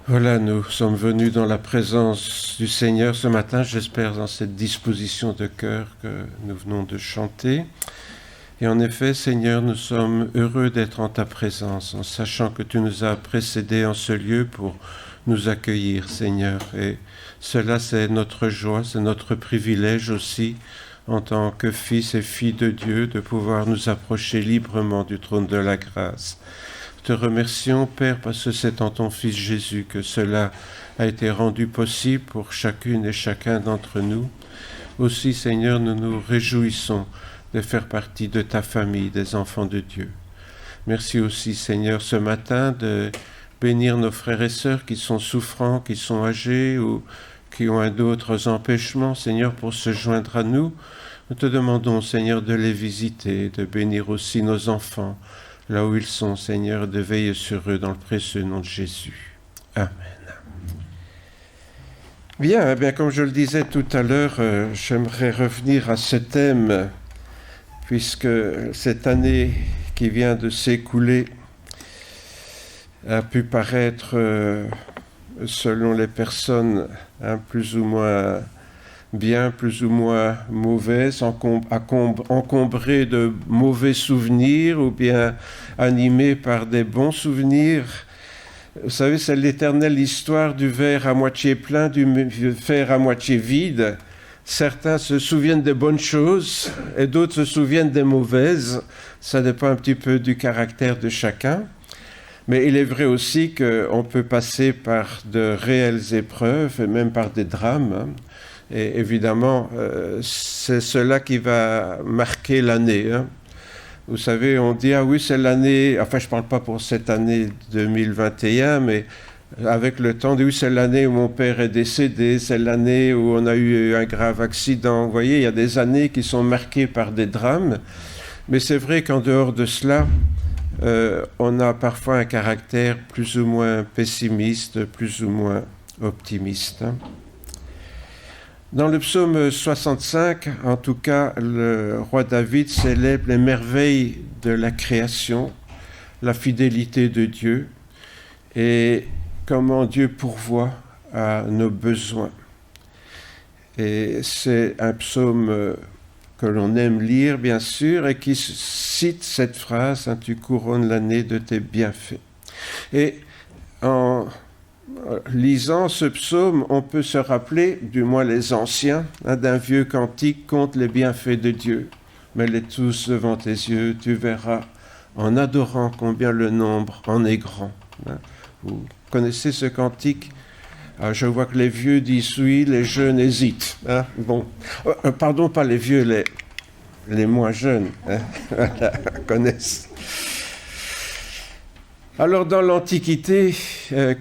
Voilà, nous sommes venus dans la présence du Seigneur ce matin, j'espère dans cette disposition de cœur que nous venons de chanter. Et en effet, Seigneur, nous sommes heureux d'être en ta présence, en sachant que tu nous as précédés en ce lieu pour nous accueillir, Seigneur. Et cela, c'est notre joie, c'est notre privilège aussi, en tant que fils et filles de Dieu, de pouvoir nous approcher librement du trône de la grâce. Te remercions, Père, parce que c'est en ton Fils Jésus que cela a été rendu possible pour chacune et chacun d'entre nous. Aussi, Seigneur, nous nous réjouissons de faire partie de ta famille, des enfants de Dieu. Merci aussi, Seigneur, ce matin de bénir nos frères et sœurs qui sont souffrants, qui sont âgés ou qui ont d'autres empêchements, Seigneur, pour se joindre à nous. Nous te demandons, Seigneur, de les visiter, de bénir aussi nos enfants, là où ils sont, Seigneur, de veiller sur eux dans le précieux nom de Jésus. Amen. Bien, comme je le disais tout à l'heure, j'aimerais revenir à ce thème, puisque cette année qui vient de s'écouler a pu paraître, selon les personnes, plus ou moins bien, plus ou moins mauvaise, encombrée de mauvais souvenirs ou bien animée par des bons souvenirs. Vous savez, c'est l'éternelle histoire du verre à moitié plein, du verre à moitié vide. Certains se souviennent des bonnes choses et d'autres se souviennent des mauvaises. Ça dépend un petit peu du caractère de chacun. Mais il est vrai aussi qu'on peut passer par de réelles épreuves et même par des drames. Et évidemment, c'est cela qui va marquer l'année. Vous savez, on dit, ah oui, c'est l'année, enfin je ne parle pas pour cette année 2021, mais avec le temps, oui, c'est l'année où mon père est décédé, c'est l'année où on a eu un grave accident. Vous voyez, il y a des années qui sont marquées par des drames, mais c'est vrai qu'en dehors de cela, on a parfois un caractère plus ou moins pessimiste, plus ou moins optimiste. Dans le psaume 65, en tout cas, le roi David célèbre les merveilles de la création, la fidélité de Dieu et comment Dieu pourvoit à nos besoins. Et c'est un psaume que l'on aime lire, bien sûr, et qui cite cette phrase, « Tu couronnes l'année de tes bienfaits ». Et en lisant ce psaume, on peut se rappeler, du moins les anciens, d'un vieux cantique contre les bienfaits de Dieu. Mets-les tous devant tes yeux, tu verras, en adorant combien le nombre en est grand. Vous connaissez ce cantique? Je vois que les vieux disent oui, les jeunes hésitent. Bon, pardon, pas les vieux, les moins jeunes, connaissent. Alors dans l'Antiquité,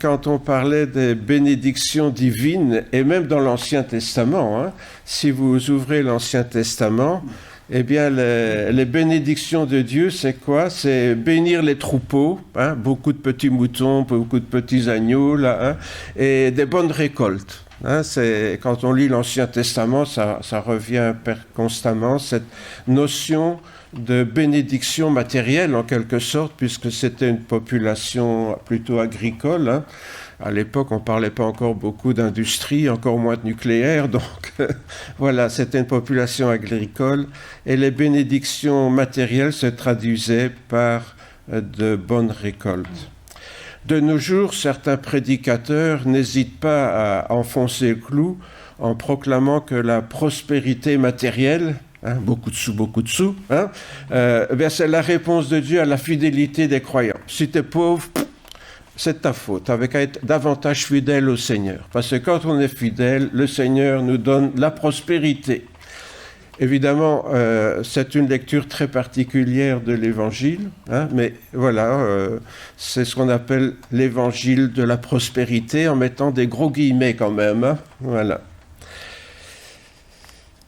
quand on parlait des bénédictions divines, et même dans l'Ancien Testament, si vous ouvrez l'Ancien Testament, eh bien les bénédictions de Dieu, c'est quoi? C'est bénir les troupeaux, beaucoup de petits moutons, beaucoup de petits agneaux, et des bonnes récoltes. C'est, quand on lit l'Ancien Testament, ça revient constamment, cette notion de bénédiction matérielle en quelque sorte, puisque c'était une population plutôt agricole. À l'époque, on ne parlait pas encore beaucoup d'industrie, encore moins de nucléaire, donc voilà, c'était une population agricole, et les bénédictions matérielles se traduisaient par de bonnes récoltes. De nos jours, certains prédicateurs n'hésitent pas à enfoncer le clou en proclamant que la prospérité matérielle, beaucoup de sous, c'est la réponse de Dieu à la fidélité des croyants. Si tu es pauvre, c'est ta faute. Tu n'avais qu'à être davantage fidèle au Seigneur. Parce que quand on est fidèle, le Seigneur nous donne la prospérité. Évidemment, c'est une lecture très particulière de l'Évangile, mais voilà, c'est ce qu'on appelle l'Évangile de la prospérité, en mettant des gros guillemets quand même. Voilà.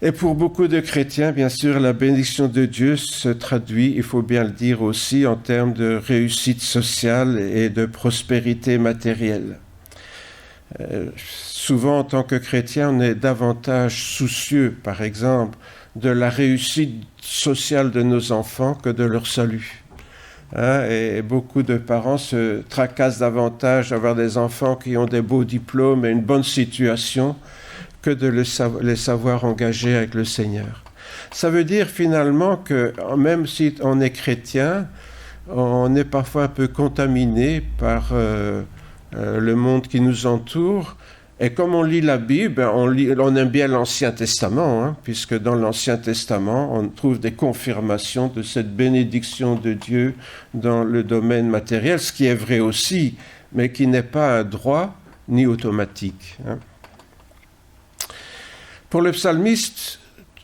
Et pour beaucoup de chrétiens, bien sûr, la bénédiction de Dieu se traduit, il faut bien le dire aussi, en termes de réussite sociale et de prospérité matérielle. Souvent, en tant que chrétien, on est davantage soucieux, par exemple, de la réussite sociale de nos enfants que de leur salut. Hein, et beaucoup de parents se tracassent davantage d'avoir des enfants qui ont des beaux diplômes et une bonne situation que de les savoir engagés avec le Seigneur. Ça veut dire finalement que même si on est chrétien, on est parfois un peu contaminé par le monde qui nous entoure. Et comme on lit la Bible, on aime bien l'Ancien Testament, hein, puisque dans l'Ancien Testament, on trouve des confirmations de cette bénédiction de Dieu dans le domaine matériel, ce qui est vrai aussi, mais qui n'est pas un droit ni automatique. Hein. Pour le psalmiste,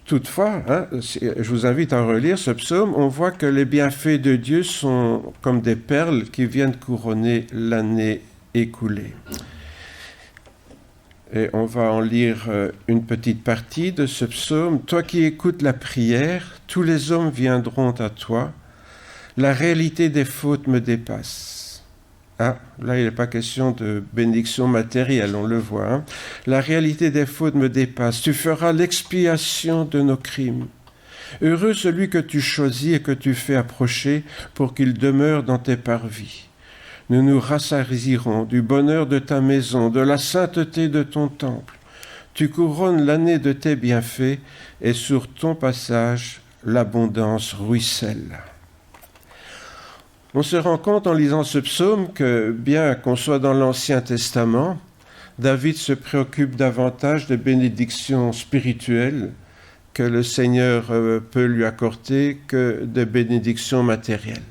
toutefois, hein, je vous invite à relire ce psaume, on voit que les bienfaits de Dieu sont comme des perles qui viennent couronner l'année écoulée. Et on va en lire une petite partie de ce psaume. Toi qui écoutes la prière, tous les hommes viendront à toi. La réalité des fautes me dépasse. Ah, là, il n'est pas question de bénédiction matérielle, on le voit. Hein. La réalité des fautes me dépasse. Tu feras l'expiation de nos crimes. Heureux celui que tu choisis et que tu fais approcher pour qu'il demeure dans tes parvis. Nous nous rassasierons du bonheur de ta maison, de la sainteté de ton temple. Tu couronnes l'année de tes bienfaits et sur ton passage, l'abondance ruisselle. On se rend compte en lisant ce psaume que, bien qu'on soit dans l'Ancien Testament, David se préoccupe davantage de bénédictions spirituelles que le Seigneur peut lui accorder que de bénédictions matérielles.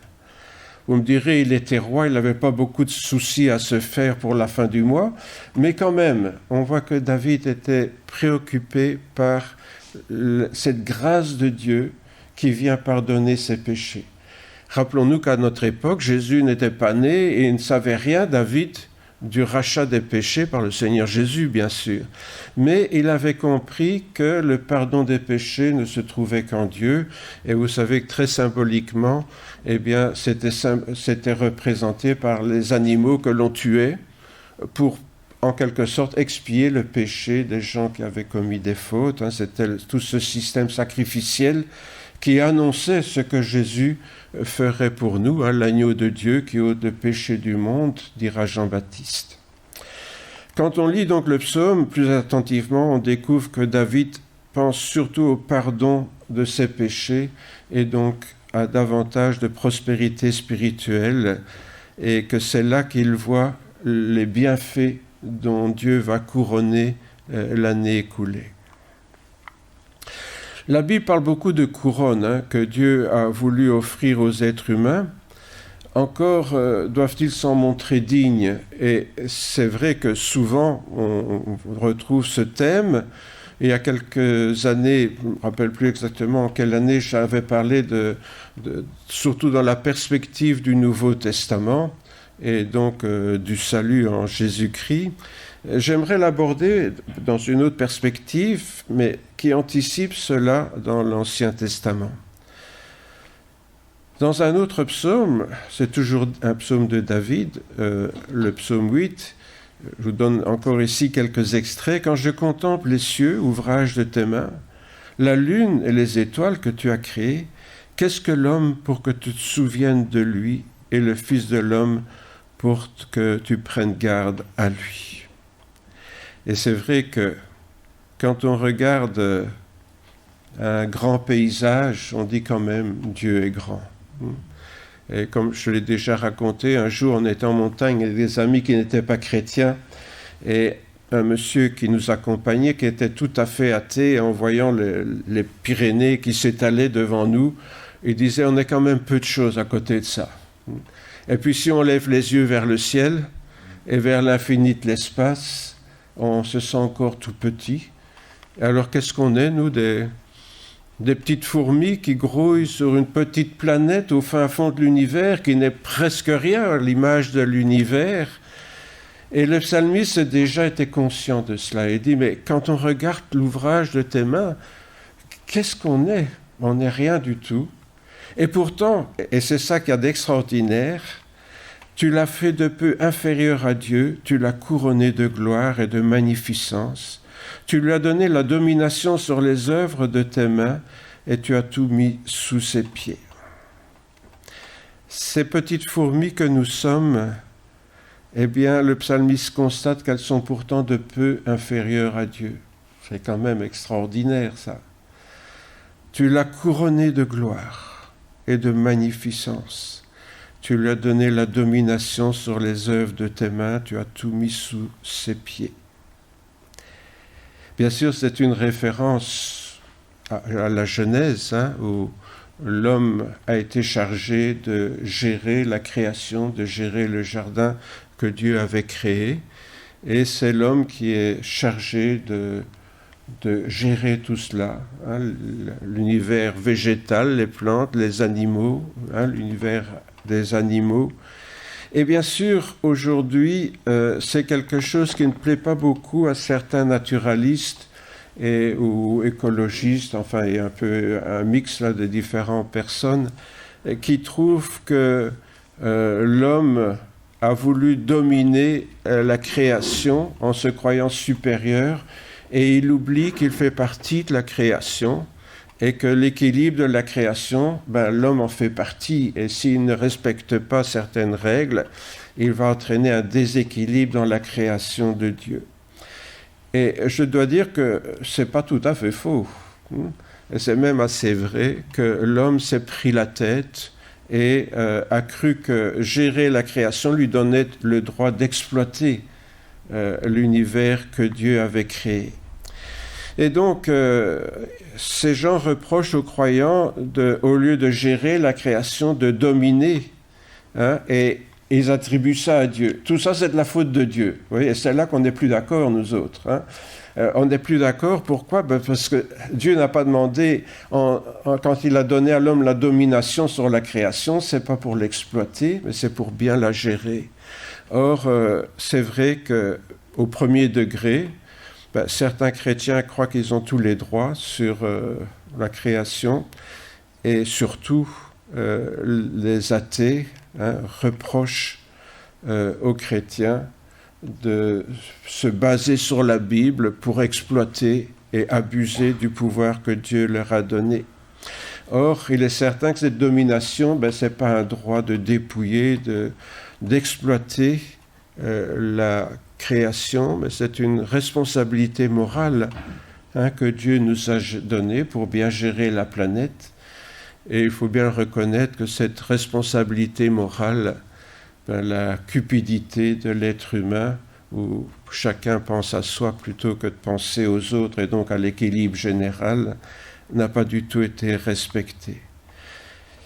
Vous me direz, il était roi, il n'avait pas beaucoup de soucis à se faire pour la fin du mois, mais quand même, on voit que David était préoccupé par cette grâce de Dieu qui vient pardonner ses péchés. Rappelons-nous qu'à notre époque, Jésus n'était pas né et il ne savait rien, David, du rachat des péchés par le Seigneur Jésus, bien sûr. Mais il avait compris que le pardon des péchés ne se trouvait qu'en Dieu. Et vous savez que très symboliquement, eh bien, c'était représenté par les animaux que l'on tuait pour, en quelque sorte, expier le péché des gens qui avaient commis des fautes. Hein. C'était tout ce système sacrificiel qui annonçait ce que Jésus ferait pour nous, hein, l'agneau de Dieu qui ôte le péché du monde, dira Jean-Baptiste. Quand on lit donc le psaume plus attentivement, on découvre que David pense surtout au pardon de ses péchés et donc à davantage de prospérité spirituelle et que c'est là qu'il voit les bienfaits dont Dieu va couronner l'année écoulée. La Bible parle beaucoup de couronnes hein, que Dieu a voulu offrir aux êtres humains. Encore doivent-ils s'en montrer dignes. Et c'est vrai que souvent on retrouve ce thème. Il y a quelques années, je ne me rappelle plus exactement en quelle année, j'avais parlé surtout dans la perspective du Nouveau Testament et donc du salut en Jésus-Christ. J'aimerais l'aborder dans une autre perspective, mais qui anticipe cela dans l'Ancien Testament. Dans un autre psaume, c'est toujours un psaume de David, le psaume 8, je vous donne encore ici quelques extraits. « Quand je contemple les cieux, ouvrage de tes mains, la lune et les étoiles que tu as créées, qu'est-ce que l'homme pour que tu te souviennes de lui et le Fils de l'homme pour que tu prennes garde à lui ?» Et c'est vrai que quand on regarde un grand paysage, on dit quand même Dieu est grand. Et comme je l'ai déjà raconté, un jour on était en montagne avec des amis qui n'étaient pas chrétiens et un monsieur qui nous accompagnait, qui était tout à fait athée, en voyant les Pyrénées qui s'étalaient devant nous, il disait on est quand même peu de choses à côté de ça. Et puis si on lève les yeux vers le ciel et vers l'infini de l'espace, on se sent encore tout petit. Alors qu'est-ce qu'on est, nous, des petites fourmis qui grouillent sur une petite planète au fin fond de l'univers, qui n'est presque rien à l'image de l'univers. Et le psalmiste déjà était conscient de cela. Il dit, mais quand on regarde l'ouvrage de tes mains, qu'est-ce qu'on est ? On n'est rien du tout. Et pourtant, et c'est ça qu'il y a d'extraordinaire, tu l'as fait de peu inférieur à Dieu, tu l'as couronné de gloire et de magnificence. Tu lui as donné la domination sur les œuvres de tes mains et tu as tout mis sous ses pieds. ces petites fourmis que nous sommes, eh bien, le psalmiste constate qu'elles sont pourtant de peu inférieures à Dieu. C'est quand même extraordinaire, ça. Tu l'as couronné de gloire et de magnificence. Tu lui as donné la domination sur les œuvres de tes mains. Tu as tout mis sous ses pieds. Bien sûr, c'est une référence à la Genèse, où l'homme a été chargé de gérer la création, de gérer le jardin que Dieu avait créé. Et c'est l'homme qui est chargé de gérer tout cela, l'univers végétal, les plantes, les animaux, l'univers des animaux. Et bien sûr, aujourd'hui, c'est quelque chose qui ne plaît pas beaucoup à certains naturalistes ou écologistes, enfin, il y a un peu un mix là, de différentes personnes, qui trouvent que l'homme a voulu dominer la création en se croyant supérieur, et il oublie qu'il fait partie de la création et que l'équilibre de la création, l'homme en fait partie. Et s'il ne respecte pas certaines règles, il va entraîner un déséquilibre dans la création de Dieu. Et je dois dire que ce n'est pas tout à fait faux. Et c'est même assez vrai que l'homme s'est pris la tête et a cru que gérer la création lui donnait le droit d'exploiter l'univers que Dieu avait créé. Et donc, ces gens reprochent aux croyants, au lieu de gérer la création, de dominer, et ils attribuent ça à Dieu. Tout ça, c'est de la faute de Dieu. Vous voyez, et c'est là qu'on n'est plus d'accord, nous autres. On n'est plus d'accord, pourquoi ? Parce que Dieu n'a pas demandé, quand il a donné à l'homme la domination sur la création, c'est pas pour l'exploiter, mais c'est pour bien la gérer. Or, c'est vrai qu'au premier degré, certains chrétiens croient qu'ils ont tous les droits sur la création, et surtout les athées reprochent aux chrétiens de se baser sur la Bible pour exploiter et abuser du pouvoir que Dieu leur a donné. Or, il est certain que cette domination, ce n'est pas un droit de dépouiller, d'exploiter la création, mais c'est une responsabilité morale que Dieu nous a donnée pour bien gérer la planète. Et il faut bien reconnaître que cette responsabilité morale, la cupidité de l'être humain, où chacun pense à soi plutôt que de penser aux autres et donc à l'équilibre général, n'a pas du tout été respectée.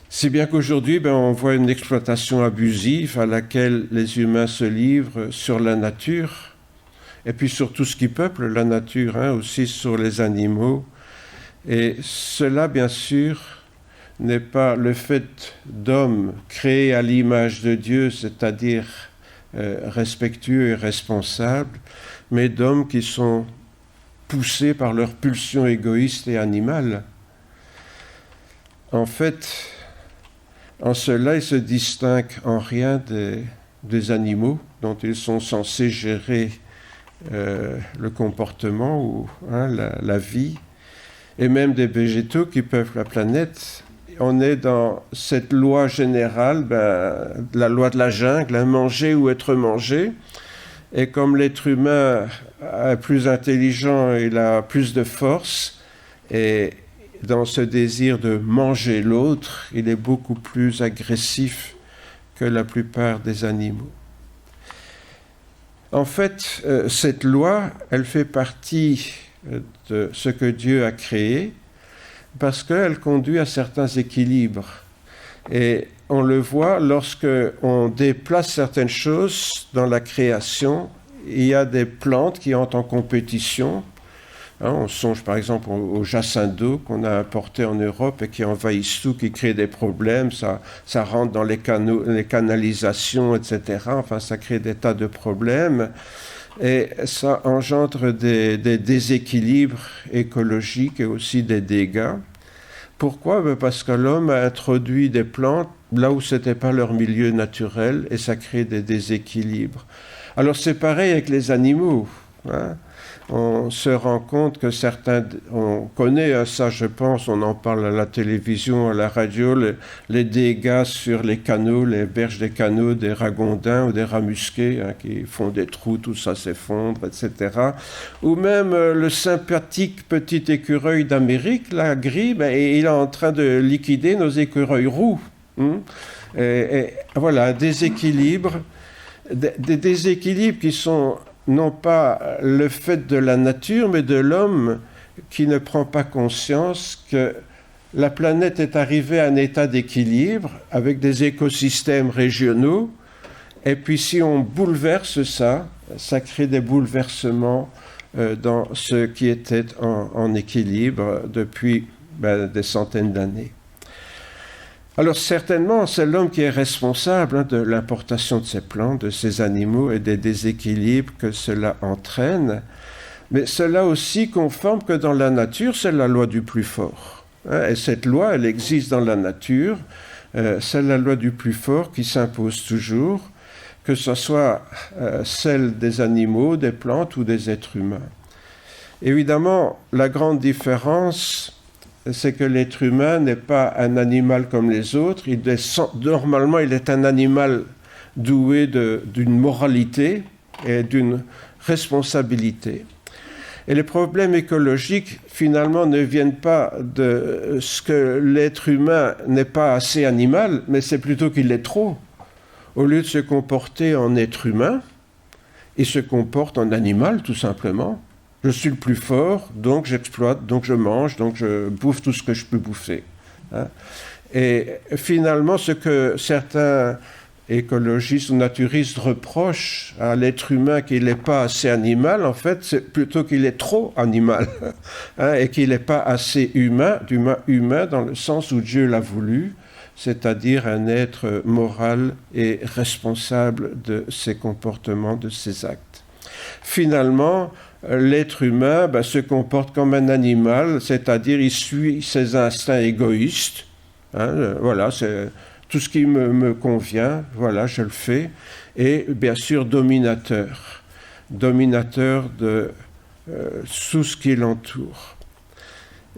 Si bien qu'aujourd'hui, on voit une exploitation abusive à laquelle les humains se livrent sur la nature, et puis sur tout ce qui peuple la nature, aussi sur les animaux. Et cela, bien sûr, n'est pas le fait d'hommes créés à l'image de Dieu, c'est-à-dire respectueux et responsables, mais d'hommes qui sont poussés par leurs pulsions égoïstes et animales. En fait, en cela, ils se distinguent en rien des animaux dont ils sont censés gérer le comportement ou la vie, et même des végétaux qui peuplent la planète. On est dans cette loi générale, la loi de la jungle, manger ou être mangé. Et comme l'être humain est plus intelligent, il a plus de force, et dans ce désir de manger l'autre, il est beaucoup plus agressif que la plupart des animaux. En fait, cette loi, elle fait partie de ce que Dieu a créé, parce qu'elle conduit à certains équilibres. Et on le voit lorsque on déplace certaines choses dans la création. Il y a des plantes qui entrent en compétition. On songe par exemple au jacinto qu'on a importé en Europe et qui envahissent tout, qui crée des problèmes. Ça rentre dans les canalisations, etc. Enfin, ça crée des tas de problèmes. Et ça engendre des déséquilibres écologiques et aussi des dégâts. Pourquoi ? Parce que l'homme a introduit des plantes là où ce n'était pas leur milieu naturel et ça crée des déséquilibres. Alors c'est pareil avec les animaux. hein. On se rend compte que certains, on connaît ça je pense, on en parle à la télévision, à la radio, les dégâts sur les canaux, les berges des canaux, des ragondins ou des rats musqués, hein, qui font des trous, tout ça s'effondre, etc. Ou même le sympathique petit écureuil d'Amérique, la gris, il est en train de liquider nos écureuils roux. Hein. Et voilà, des déséquilibres qui sont non pas le fait de la nature, mais de l'homme qui ne prend pas conscience que la planète est arrivée à un état d'équilibre avec des écosystèmes régionaux, et puis si on bouleverse ça, ça crée des bouleversements dans ce qui était en équilibre depuis des centaines d'années. Alors certainement, c'est l'homme qui est responsable de l'importation de ces plantes, de ces animaux et des déséquilibres que cela entraîne. Mais cela aussi conforme que dans la nature, c'est la loi du plus fort. Et cette loi, elle existe dans la nature. C'est la loi du plus fort qui s'impose toujours, que ce soit celle des animaux, des plantes ou des êtres humains. Évidemment, la grande différence, c'est que l'être humain n'est pas un animal comme les autres. Normalement, il est un animal doué d'une moralité et d'une responsabilité. Et les problèmes écologiques, finalement, ne viennent pas de ce que l'être humain n'est pas assez animal, mais c'est plutôt qu'il est trop. Au lieu de se comporter en être humain, il se comporte en animal, tout simplement. Je suis le plus fort, donc j'exploite, donc je mange, donc je bouffe tout ce que je peux bouffer. Hein. Et finalement, ce que certains écologistes ou naturistes reprochent à l'être humain qu'il n'est pas assez animal, en fait, c'est plutôt qu'il est trop animal, hein, et qu'il n'est pas assez humain dans le sens où Dieu l'a voulu, c'est-à-dire un être moral et responsable de ses comportements, de ses actes. Finalement, l'être humain se comporte comme un animal, c'est-à-dire il suit ses instincts égoïstes. Hein, voilà, c'est tout ce qui me convient, voilà, je le fais. Et bien sûr, dominateur de tout ce qui l'entoure.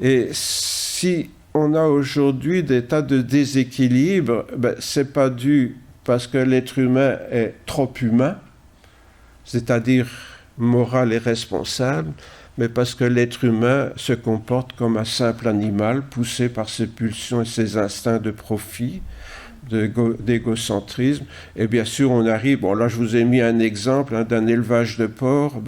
Et si on a aujourd'hui des tas de déséquilibres, c'est pas dû parce que l'être humain est trop humain, c'est-à-dire moral et responsable, mais parce que l'être humain se comporte comme un simple animal poussé par ses pulsions et ses instincts de profit, d'égocentrisme. Et bien sûr, on arrive, bon là je vous ai mis un exemple d'un élevage de porcs,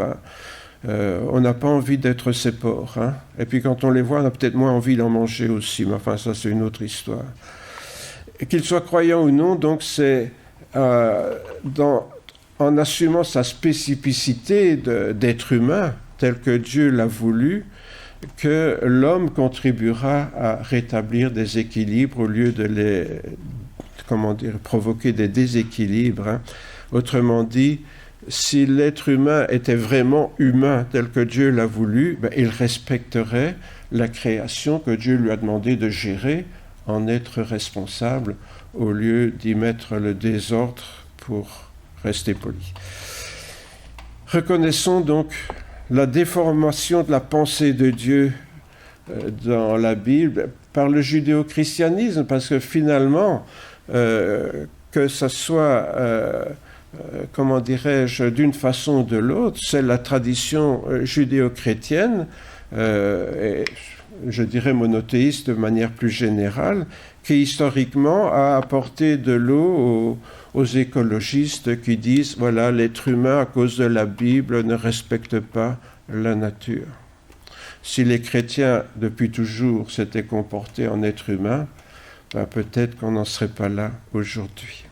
on n'a pas envie d'être ces porcs. Hein. Et puis quand on les voit, on a peut-être moins envie d'en manger aussi, mais enfin ça c'est une autre histoire. Et qu'il soit croyant ou non, donc c'est en assumant sa spécificité d'être humain, tel que Dieu l'a voulu, que l'homme contribuera à rétablir des équilibres au lieu de provoquer des déséquilibres. Hein. Autrement dit, si l'être humain était vraiment humain tel que Dieu l'a voulu, il respecterait la création que Dieu lui a demandé de gérer, en être responsable, au lieu d'y mettre le désordre pour rester poli. Reconnaissons donc la déformation de la pensée de Dieu dans la Bible par le judéo-christianisme, parce que finalement, que ce soit, comment dirais-je, d'une façon ou de l'autre, c'est la tradition judéo-chrétienne, et je dirais monothéiste de manière plus générale, qui historiquement a apporté de l'eau aux écologistes qui disent, voilà, l'être humain, à cause de la Bible, ne respecte pas la nature. Si les chrétiens, depuis toujours, s'étaient comportés en être humain, peut-être qu'on n'en serait pas là aujourd'hui.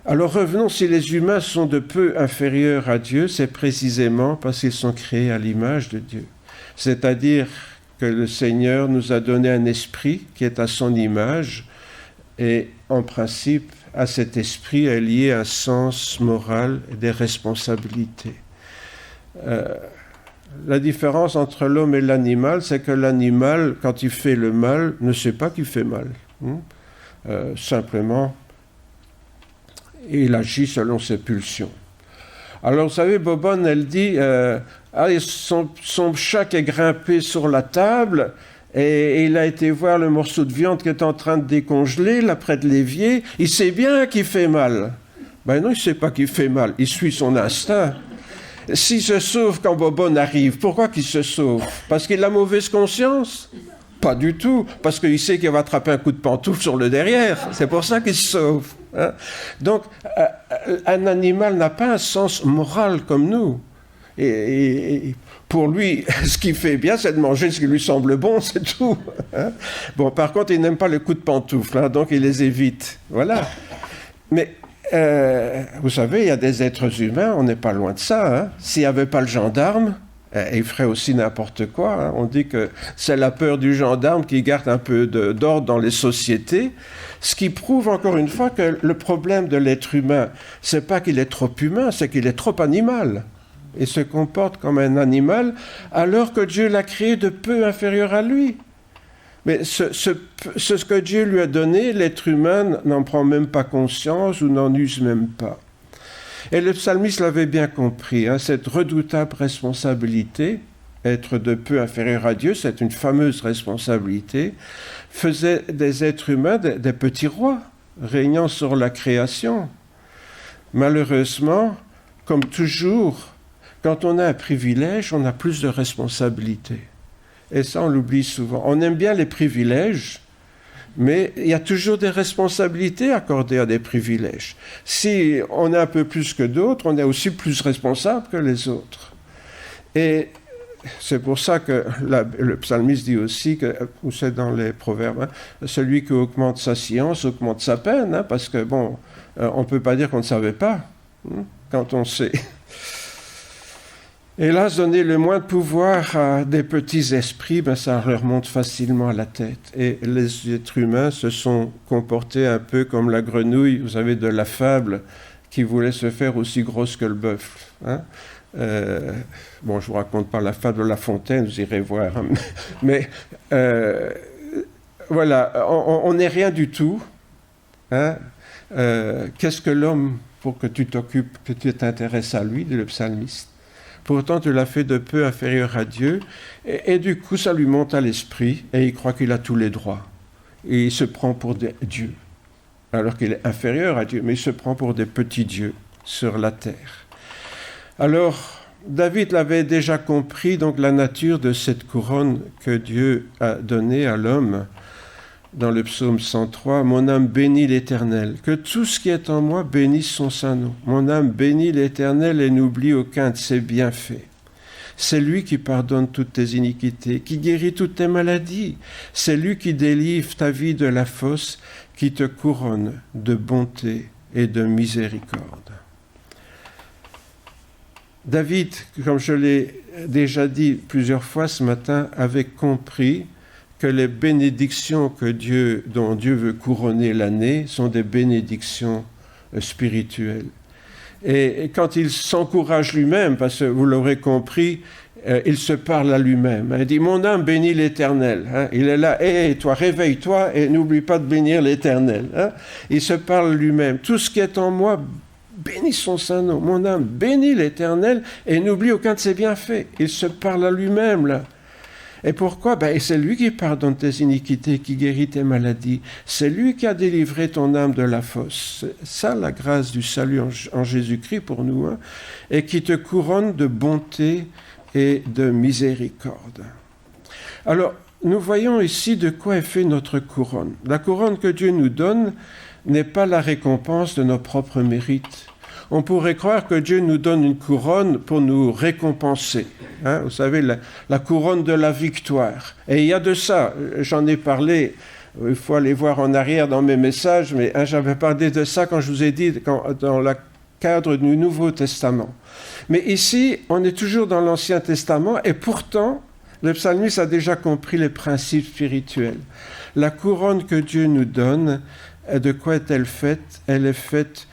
Alors revenons, si les humains sont de peu inférieurs à Dieu, c'est précisément parce qu'ils sont créés à l'image de Dieu. C'est-à-dire que le Seigneur nous a donné un esprit qui est à son image, et en principe, à cet esprit est lié un sens moral et des responsabilités. La différence entre l'homme et l'animal, c'est que l'animal, quand il fait le mal, ne sait pas qu'il fait mal. Simplement, il agit selon ses pulsions. Alors, vous savez, Bobonne, elle dit, son chat qui est grimpé sur la table, et il a été voir le morceau de viande qui est en train de décongeler, là, près de l'évier. Il sait bien qu'il fait mal. Ben non, il ne sait pas qu'il fait mal. Il suit son instinct. S'il se sauve quand Bobonne arrive, pourquoi qu'il se sauve? Parce qu'il a mauvaise conscience? Pas du tout. Parce qu'il sait qu'il va attraper un coup de pantoufle sur le derrière. C'est pour ça qu'il se sauve. Hein? Donc, un animal n'a pas un sens moral comme nous. Et pour lui, ce qu'il fait bien, c'est de manger ce qui lui semble bon, c'est tout. Hein? Bon, par contre, il n'aime pas le coup de pantoufle, hein, donc il les évite. Voilà. Mais, vous savez, il y a des êtres humains, on n'est pas loin de ça. Hein? S'il n'y avait pas le gendarme, il ferait aussi n'importe quoi. Hein? On dit que c'est la peur du gendarme qui garde un peu d'ordre dans les sociétés. Ce qui prouve encore une fois que le problème de l'être humain, c'est pas qu'il est trop humain, c'est qu'il est trop animal. Et se comporte comme un animal, alors que Dieu l'a créé de peu inférieur à lui. Mais ce que Dieu lui a donné, l'être humain n'en prend même pas conscience ou n'en use même pas. Et le psalmiste l'avait bien compris, hein, cette redoutable responsabilité, être de peu inférieur à Dieu, c'est une fameuse responsabilité, faisait des êtres humains des petits rois, régnant sur la création. Malheureusement, comme toujours, quand on a un privilège, on a plus de responsabilités. Et ça, on l'oublie souvent. On aime bien les privilèges, mais il y a toujours des responsabilités accordées à des privilèges. Si on est un peu plus que d'autres, on est aussi plus responsable que les autres. Et c'est pour ça que le psalmiste dit aussi, ou c'est dans les proverbes, hein, celui qui augmente sa science augmente sa peine, hein, parce que, bon, on ne peut pas dire qu'on ne savait pas, hein, quand on sait. Hélas, donner le moins de pouvoir à des petits esprits, ben ça leur monte facilement à la tête. Et les êtres humains se sont comportés un peu comme la grenouille, vous savez, de la fable, qui voulait se faire aussi grosse que le bœuf. Hein. Bon, je ne vous raconte pas la fable de La Fontaine, vous irez voir. Hein. Mais voilà, on n'est rien du tout. Hein. Qu'est-ce que l'homme pour que tu t'occupes, que tu t'intéresses à lui, dit le psalmiste? Pourtant, tu l'as fait de peu inférieur à Dieu. Et du coup, ça lui monte à l'esprit et il croit qu'il a tous les droits. Et il se prend pour Dieu, alors qu'il est inférieur à Dieu, mais il se prend pour des petits dieux sur la terre. Alors, David l'avait déjà compris, donc la nature de cette couronne que Dieu a donnée à l'homme. Dans le psaume 103, « Mon âme bénit l'Éternel, que tout ce qui est en moi bénisse son saint nom. Mon âme bénit l'Éternel et n'oublie aucun de ses bienfaits. C'est lui qui pardonne toutes tes iniquités, qui guérit toutes tes maladies. C'est lui qui délivre ta vie de la fosse, qui te couronne de bonté et de miséricorde. » David, comme je l'ai déjà dit plusieurs fois ce matin, avait compris que les bénédictions dont Dieu veut couronner l'année sont des bénédictions spirituelles. Et quand il s'encourage lui-même, parce que vous l'aurez compris, il se parle à lui-même. Il dit « Mon âme bénit l'Éternel. Hein. » Il est là « Hé, toi, réveille-toi et n'oublie pas de bénir l'Éternel. Hein. » Il se parle lui-même. « Tout ce qui est en moi, bénis son saint nom. Mon âme bénit l'Éternel et n'oublie aucun de ses bienfaits. » Il se parle à lui-même, là. Et pourquoi? C'est lui qui pardonne tes iniquités, qui guérit tes maladies. C'est lui qui a délivré ton âme de la fosse. C'est ça la grâce du salut en Jésus-Christ pour nous, hein, et qui te couronne de bonté et de miséricorde. Alors, nous voyons ici de quoi est fait notre couronne. La couronne que Dieu nous donne n'est pas la récompense de nos propres mérites. On pourrait croire que Dieu nous donne une couronne pour nous récompenser. Hein, vous savez, la couronne de la victoire. Et il y a de ça, j'en ai parlé, il faut aller voir en arrière dans mes messages, mais hein, j'avais parlé de ça quand je vous ai dit, dans le cadre du Nouveau Testament. Mais ici, on est toujours dans l'Ancien Testament, et pourtant, le psalmiste a déjà compris les principes spirituels. La couronne que Dieu nous donne, de quoi est-elle faite? Elle est faite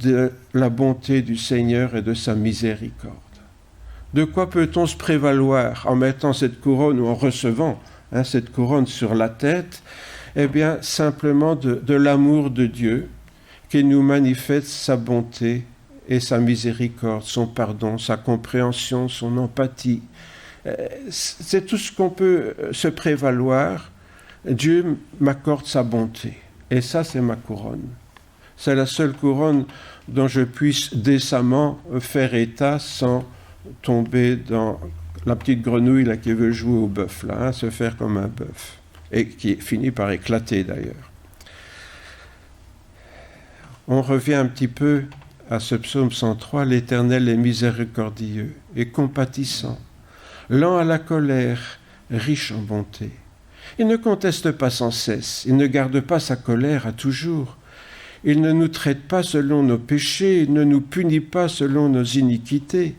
de la bonté du Seigneur et de sa miséricorde. De quoi peut-on se prévaloir en mettant cette couronne ou en recevant cette couronne sur la tête? Eh bien, simplement de l'amour de Dieu qui nous manifeste sa bonté et sa miséricorde, son pardon, sa compréhension, son empathie. C'est tout ce qu'on peut se prévaloir. Dieu m'accorde sa bonté. Et ça, c'est ma couronne. C'est la seule couronne dont je puisse décemment faire état sans tomber dans la petite grenouille là, qui veut jouer au bœuf, là, hein, se faire comme un bœuf, et qui finit par éclater d'ailleurs. On revient un petit peu à ce psaume 103, « L'Éternel est miséricordieux et compatissant, lent à la colère, riche en bonté. Il ne conteste pas sans cesse, il ne garde pas sa colère à toujours. Il ne nous traite pas selon nos péchés, il ne nous punit pas selon nos iniquités.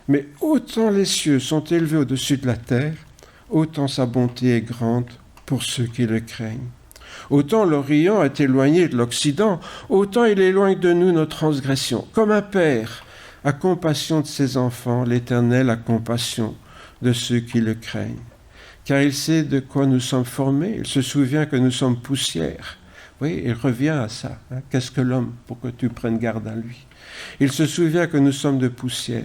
Mais autant les cieux sont élevés au-dessus de la terre, autant sa bonté est grande pour ceux qui le craignent. Autant l'Orient est éloigné de l'Occident, autant il éloigne de nous nos transgressions. Comme un père a compassion de ses enfants, l'Éternel a compassion de ceux qui le craignent. Car il sait de quoi nous sommes formés, il se souvient que nous sommes poussière. Oui, il revient à ça. Hein. Qu'est-ce que l'homme pour que tu prennes garde à lui? Il se souvient que nous sommes de poussière.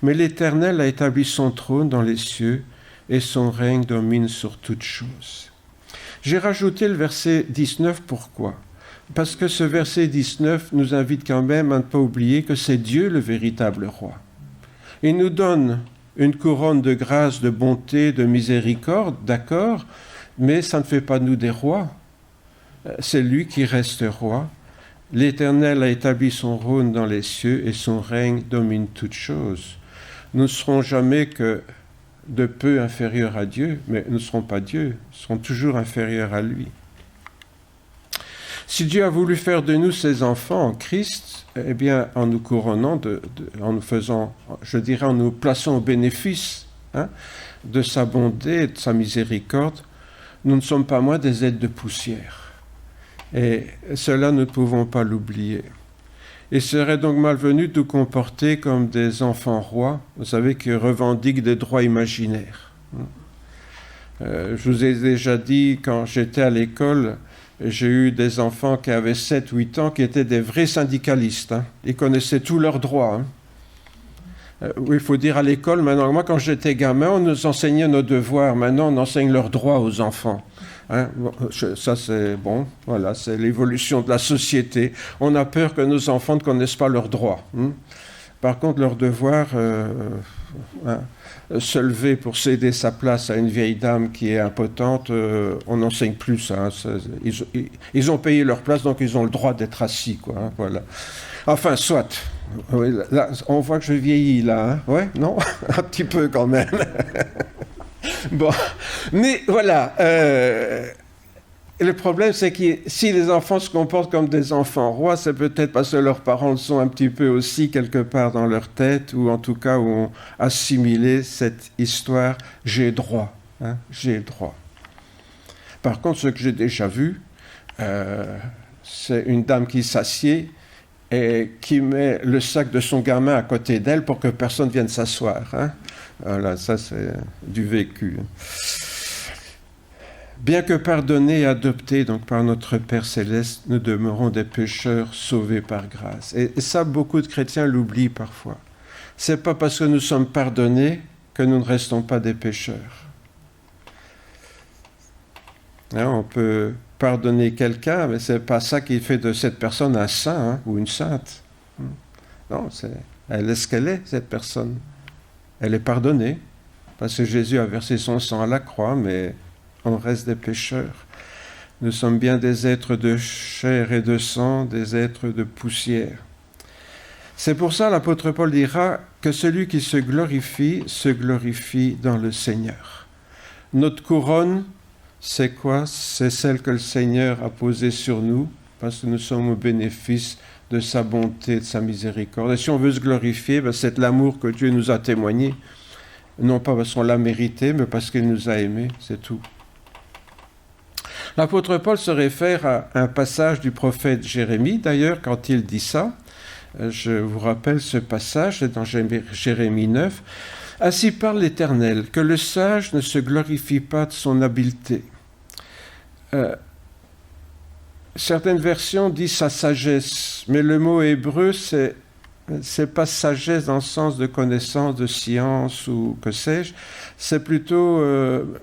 Mais l'Éternel a établi son trône dans les cieux et son règne domine sur toutes choses. J'ai rajouté le verset 19, pourquoi? Parce que ce verset 19 nous invite quand même à ne pas oublier que c'est Dieu le véritable roi. Il nous donne une couronne de grâce, de bonté, de miséricorde, d'accord, mais ça ne fait pas de nous des rois. C'est lui qui reste roi. L'Éternel a établi son trône dans les cieux et son règne domine toutes choses. Nous ne serons jamais que de peu inférieurs à Dieu, mais nous ne serons pas Dieu, nous serons toujours inférieurs à lui. Si Dieu a voulu faire de nous ses enfants en Christ, eh bien, en nous couronnant, en nous faisant, je dirais, en nous plaçant au bénéfice de sa bonté, de sa miséricorde, nous ne sommes pas moins des êtres de poussière. Et cela, nous ne pouvons pas l'oublier. Il serait donc malvenu de nous comporter comme des enfants rois, vous savez, qui revendiquent des droits imaginaires. Je vous ai déjà dit, quand j'étais à l'école, j'ai eu des enfants qui avaient 7-8 ans qui étaient des vrais syndicalistes. Hein. Ils connaissaient tous leurs droits. Hein. Oui, il faut dire à l'école, maintenant, moi quand j'étais gamin, on nous enseignait nos devoirs. Maintenant, on enseigne leurs droits aux enfants. Hein, ça c'est bon, voilà, c'est l'évolution de la société. On a peur que nos enfants ne connaissent pas leurs droits. Par contre, leur devoir, se lever pour céder sa place à une vieille dame qui est impotente, on n'enseigne plus ça. Hein, ils ont payé leur place, donc ils ont le droit d'être assis, quoi. Hein, voilà. Enfin, soit. Oui, là, on voit que je vieillis là. Hein, ouais, non, un petit peu quand même. Bon, mais voilà, le problème c'est que si les enfants se comportent comme des enfants rois, c'est peut-être parce que leurs parents le sont un petit peu aussi quelque part dans leur tête, ou en tout cas où ont assimilé cette histoire « j'ai droit hein, »,« j'ai droit ». Par contre, ce que j'ai déjà vu, c'est une dame qui s'assied et qui met le sac de son gamin à côté d'elle pour que personne vienne s'asseoir. Hein. Voilà, ça c'est du vécu. Bien que pardonnés et adoptés donc par notre Père Céleste, nous demeurons des pécheurs sauvés par grâce. Et ça, beaucoup de chrétiens l'oublient parfois. C'est pas parce que nous sommes pardonnés que nous ne restons pas des pécheurs. Hein, on peut pardonner quelqu'un, mais c'est pas ça qui fait de cette personne un saint hein, ou une sainte. Non, elle est ce qu'elle est, cette personne. Elle est pardonnée, parce que Jésus a versé son sang à la croix, mais on reste des pécheurs. Nous sommes bien des êtres de chair et de sang, des êtres de poussière. C'est pour ça l'apôtre Paul dira que celui qui se glorifie dans le Seigneur. Notre couronne, c'est quoi? C'est celle que le Seigneur a posée sur nous, parce que nous sommes au bénéfice de sa bonté, de sa miséricorde. Et si on veut se glorifier, c'est l'amour que Dieu nous a témoigné, non pas parce qu'on l'a mérité, mais parce qu'il nous a aimés, c'est tout. L'apôtre Paul se réfère à un passage du prophète Jérémie, d'ailleurs, quand il dit ça. Je vous rappelle ce passage, c'est dans Jérémie 9. « Ainsi parle l'Éternel, que le sage ne se glorifie pas de son habileté. » Certaines versions disent sa sagesse, mais le mot hébreu, c'est C'est pas sagesse dans le sens de connaissance, de science ou que sais-je. C'est plutôt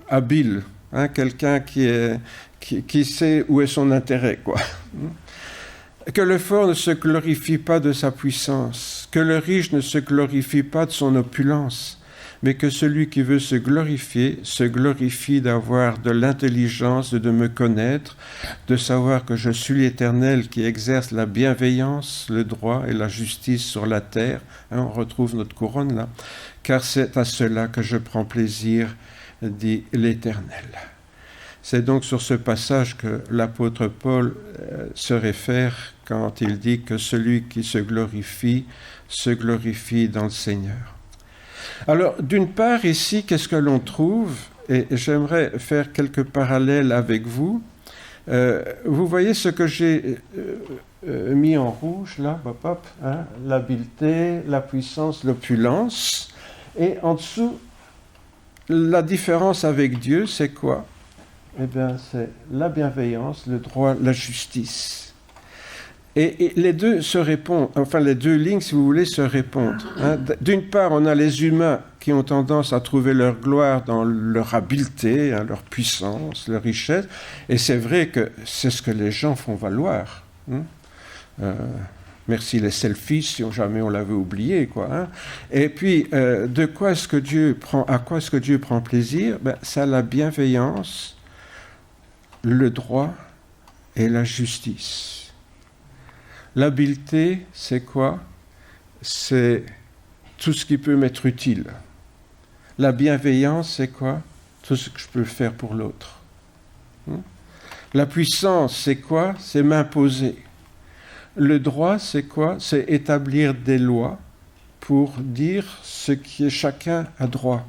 habile, hein, quelqu'un qui sait où est son intérêt, quoi. Que le fort ne se glorifie pas de sa puissance, que le riche ne se glorifie pas de son opulence, mais que celui qui veut se glorifie d'avoir de l'intelligence, de me connaître, de savoir que je suis l'Éternel qui exerce la bienveillance, le droit et la justice sur la terre. Hein, on retrouve notre couronne là. Car c'est à cela que je prends plaisir, dit l'Éternel. C'est donc sur ce passage que l'apôtre Paul se réfère quand il dit que celui qui se glorifie dans le Seigneur. Alors, d'une part, ici, qu'est-ce que l'on trouve? Et j'aimerais faire quelques parallèles avec vous. Vous voyez ce que j'ai mis en rouge, là, hein, l'habileté, la puissance, l'opulence. Et en dessous, la différence avec Dieu, c'est quoi? Eh bien, c'est la bienveillance, le droit, la justice. Et les deux se répondent, enfin les deux lignes, si vous voulez, se répondent. Hein. D'une part, on a les humains qui ont tendance à trouver leur gloire dans leur habileté, hein, leur puissance, leur richesse. Et c'est vrai que c'est ce que les gens font valoir. Hein. Merci les selfies, si jamais on l'avait oublié, quoi. Hein. Et puis, à quoi est-ce que Dieu prend plaisir? Ben, c'est la bienveillance, le droit et la justice. L'habileté, c'est quoi? C'est tout ce qui peut m'être utile. La bienveillance, c'est quoi? Tout ce que je peux faire pour l'autre. La puissance, c'est quoi? C'est m'imposer. Le droit, c'est quoi? C'est établir des lois pour dire ce qui est chacun a droit.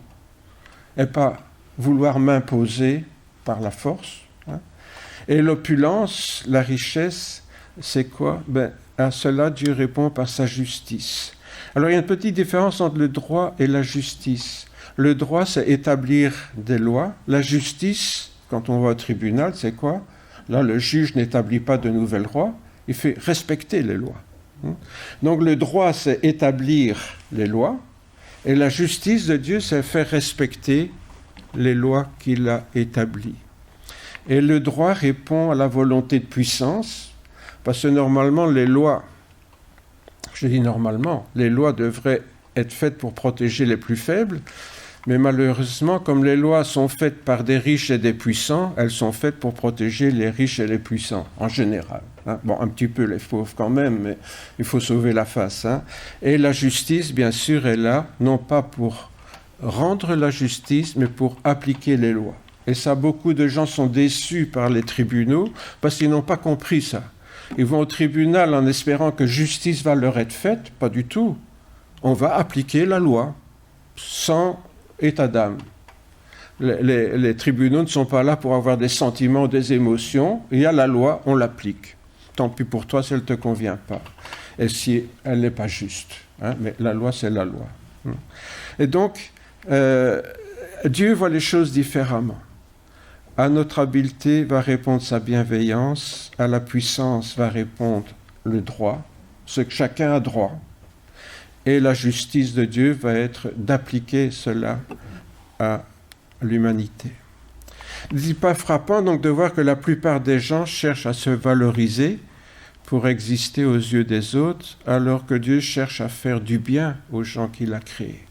Et pas vouloir m'imposer par la force. Et l'opulence, la richesse, c'est quoi? Ben, à cela, Dieu répond par sa justice. Alors, il y a une petite différence entre le droit et la justice. Le droit, c'est établir des lois. La justice, quand on va au tribunal, c'est quoi? Là, le juge n'établit pas de nouvelles lois, il fait respecter les lois. Donc, le droit, c'est établir les lois. Et la justice de Dieu, c'est faire respecter les lois qu'il a établies. Et le droit répond à la volonté de puissance, parce que normalement, les lois devraient être faites pour protéger les plus faibles, mais malheureusement, comme les lois sont faites par des riches et des puissants, elles sont faites pour protéger les riches et les puissants, en général. Hein. Bon, un petit peu les pauvres quand même, mais il faut sauver la face. Hein. Et la justice, bien sûr, est là, non pas pour rendre la justice, mais pour appliquer les lois. Et ça, beaucoup de gens sont déçus par les tribunaux parce qu'ils n'ont pas compris ça. Ils vont au tribunal en espérant que justice va leur être faite. Pas du tout. On va appliquer la loi sans état d'âme. Les tribunaux ne sont pas là pour avoir des sentiments, des émotions. Il y a la loi, on l'applique. Tant pis pour toi si elle ne te convient pas. Et si elle n'est pas juste. Hein, mais la loi, c'est la loi. Et donc, Dieu voit les choses différemment. À notre habileté va répondre sa bienveillance, à la puissance va répondre le droit, ce que chacun a droit. Et la justice de Dieu va être d'appliquer cela à l'humanité. Il n'est pas frappant donc de voir que la plupart des gens cherchent à se valoriser pour exister aux yeux des autres, alors que Dieu cherche à faire du bien aux gens qu'il a créés.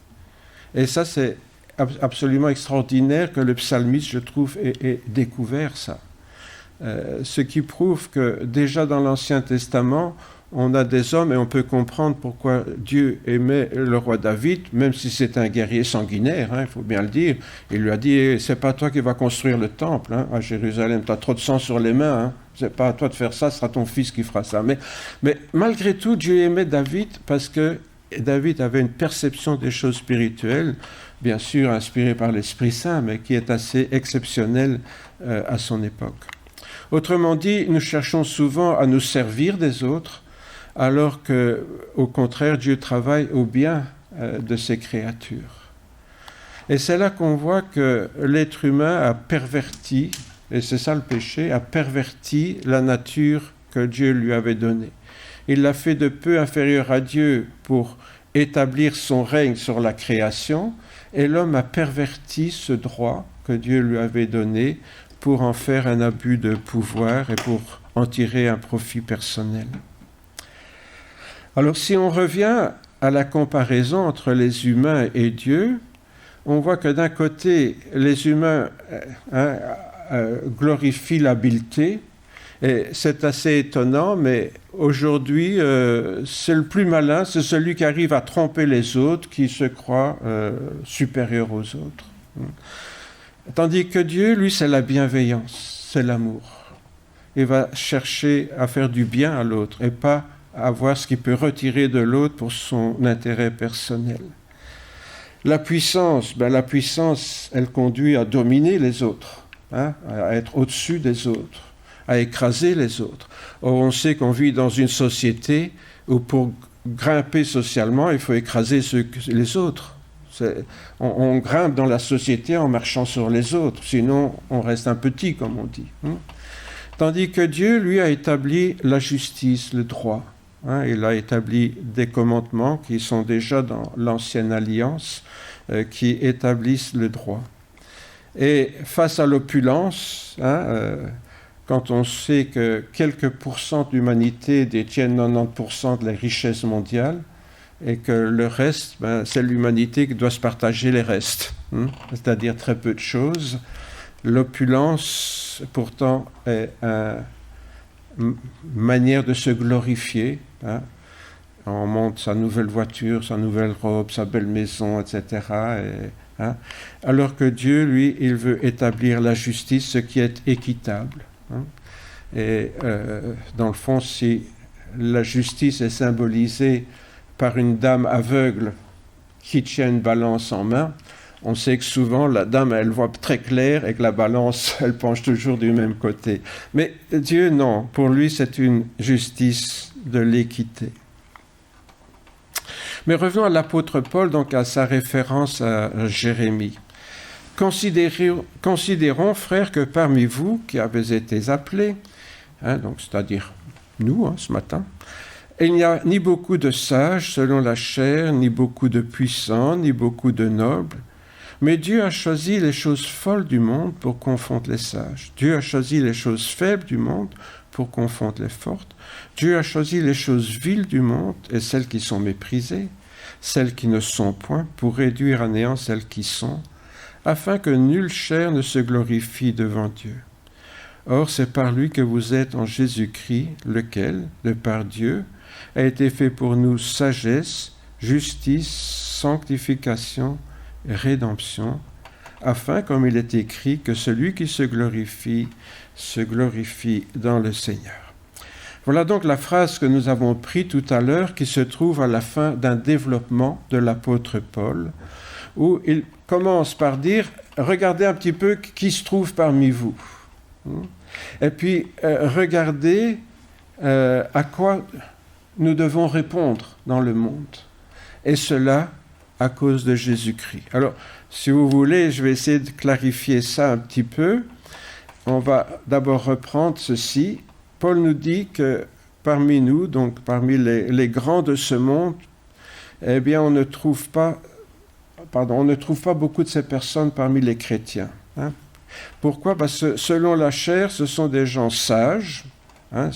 Et ça, c'est absolument extraordinaire que le psalmiste, je trouve, ait découvert ça. Ce qui prouve que déjà dans l'Ancien Testament, on a des hommes et on peut comprendre pourquoi Dieu aimait le roi David, même si c'est un guerrier sanguinaire, hein, il faut bien le dire. Il lui a dit, c'est pas toi qui vas construire le temple hein, à Jérusalem, tu as trop de sang sur les mains, hein, c'est pas à toi de faire ça, ce sera ton fils qui fera ça. Mais malgré tout, Dieu aimait David parce que David avait une perception des choses spirituelles, bien sûr inspirée par l'Esprit Saint, mais qui est assez exceptionnelle à son époque. Autrement dit, nous cherchons souvent à nous servir des autres, alors que, au contraire, Dieu travaille au bien de ses créatures. Et c'est là qu'on voit que l'être humain a perverti, et c'est ça le péché, a perverti la nature que Dieu lui avait donnée. il l'a fait de peu inférieur à Dieu pour établir son règne sur la création, et l'homme a perverti ce droit que Dieu lui avait donné pour en faire un abus de pouvoir et pour en tirer un profit personnel. Alors si on revient à la comparaison entre les humains et Dieu, on voit que d'un côté, les humains glorifient l'habileté, et c'est assez étonnant, mais aujourd'hui, c'est le plus malin, c'est celui qui arrive à tromper les autres, qui se croit supérieur aux autres. Tandis que Dieu, lui, c'est la bienveillance, c'est l'amour. Il va chercher à faire du bien à l'autre et pas à voir ce qu'il peut retirer de l'autre pour son intérêt personnel. La puissance, elle conduit à dominer les autres, à être au-dessus des autres, à écraser les autres. Or, on sait qu'on vit dans une société où pour grimper socialement, il faut écraser les autres. On grimpe dans la société en marchant sur les autres, sinon on reste un petit, comme on dit. Tandis que Dieu, lui, a établi la justice, le droit. Il a établi des commandements qui sont déjà dans l'Ancienne Alliance, qui établissent le droit. Et face à l'opulence, quand on sait que quelques pourcents de l'humanité détiennent 90% de la richesse mondiale, et que le reste, c'est l'humanité qui doit se partager les restes, c'est-à-dire très peu de choses. L'opulence, pourtant, est une manière de se glorifier. On monte sa nouvelle voiture, sa nouvelle robe, sa belle maison, etc. Alors que Dieu, lui, il veut établir la justice, ce qui est équitable. Et dans le fond, si la justice est symbolisée par une dame aveugle qui tient une balance en main, on sait que souvent la dame, elle voit très clair et que la balance, elle penche toujours du même côté. Mais Dieu, non, pour lui, c'est une justice de l'équité. Mais revenons à l'apôtre Paul, donc à sa référence à Jérémie. Considérons, frères, que parmi vous qui avez été appelés, donc c'est-à-dire nous, ce matin, il n'y a ni beaucoup de sages selon la chair, ni beaucoup de puissants, ni beaucoup de nobles, mais Dieu a choisi les choses folles du monde pour confondre les sages. Dieu a choisi les choses faibles du monde pour confondre les fortes. Dieu a choisi les choses viles du monde et celles qui sont méprisées, celles qui ne sont point, pour réduire à néant celles qui sont, afin que nulle chair ne se glorifie devant Dieu. Or, c'est par lui que vous êtes en Jésus-Christ, lequel, de par Dieu, a été fait pour nous sagesse, justice, sanctification et rédemption, afin, comme il est écrit, que celui qui se glorifie dans le Seigneur. Voilà donc la phrase que nous avons prise tout à l'heure, qui se trouve à la fin d'un développement de l'apôtre Paul, où il commence par dire « Regardez un petit peu qui se trouve parmi vous. » Et puis, regardez à quoi nous devons répondre dans le monde. Et cela à cause de Jésus-Christ. Alors, si vous voulez, je vais essayer de clarifier ça un petit peu. On va d'abord reprendre ceci. Paul nous dit que parmi nous, donc parmi les grands de ce monde, eh bien, on ne trouve pas beaucoup de ces personnes parmi les chrétiens. Pourquoi ? Parce que selon la chair, ce sont des gens sages,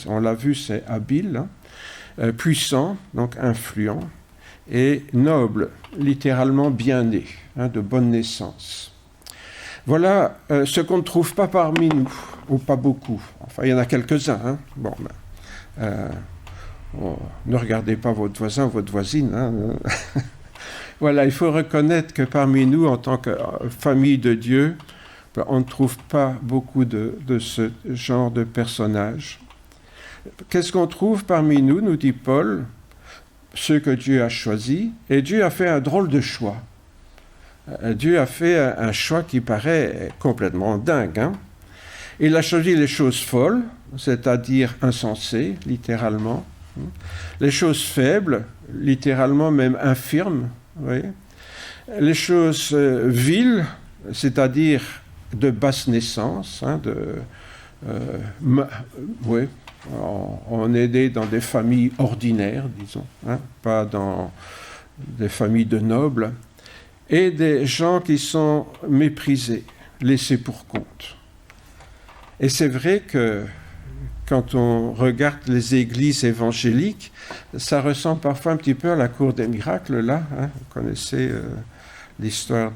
on l'a vu, c'est habile, puissants, donc influents, et nobles, littéralement bien nés, de bonne naissance. Voilà ce qu'on ne trouve pas parmi nous, ou pas beaucoup. Enfin, il y en a quelques-uns. Ne regardez pas votre voisin ou votre voisine. Voilà, il faut reconnaître que parmi nous, en tant que famille de Dieu, on ne trouve pas beaucoup de ce genre de personnages. Qu'est-ce qu'on trouve parmi nous, nous dit Paul, ceux que Dieu a choisis, et Dieu a fait un drôle de choix. Dieu a fait un choix qui paraît complètement dingue. Il a choisi les choses folles, c'est-à-dire insensées, littéralement. Les choses faibles, littéralement même infirmes. Oui. Les choses viles, c'est-à-dire de basse naissance, Oui, on est né dans des familles ordinaires, disons, hein, pas dans des familles de nobles, et des gens qui sont méprisés, laissés pour compte. Et c'est vrai que quand on regarde les églises évangéliques, ça ressemble parfois un petit peu à la cour des miracles, là. Hein. Vous connaissez l'histoire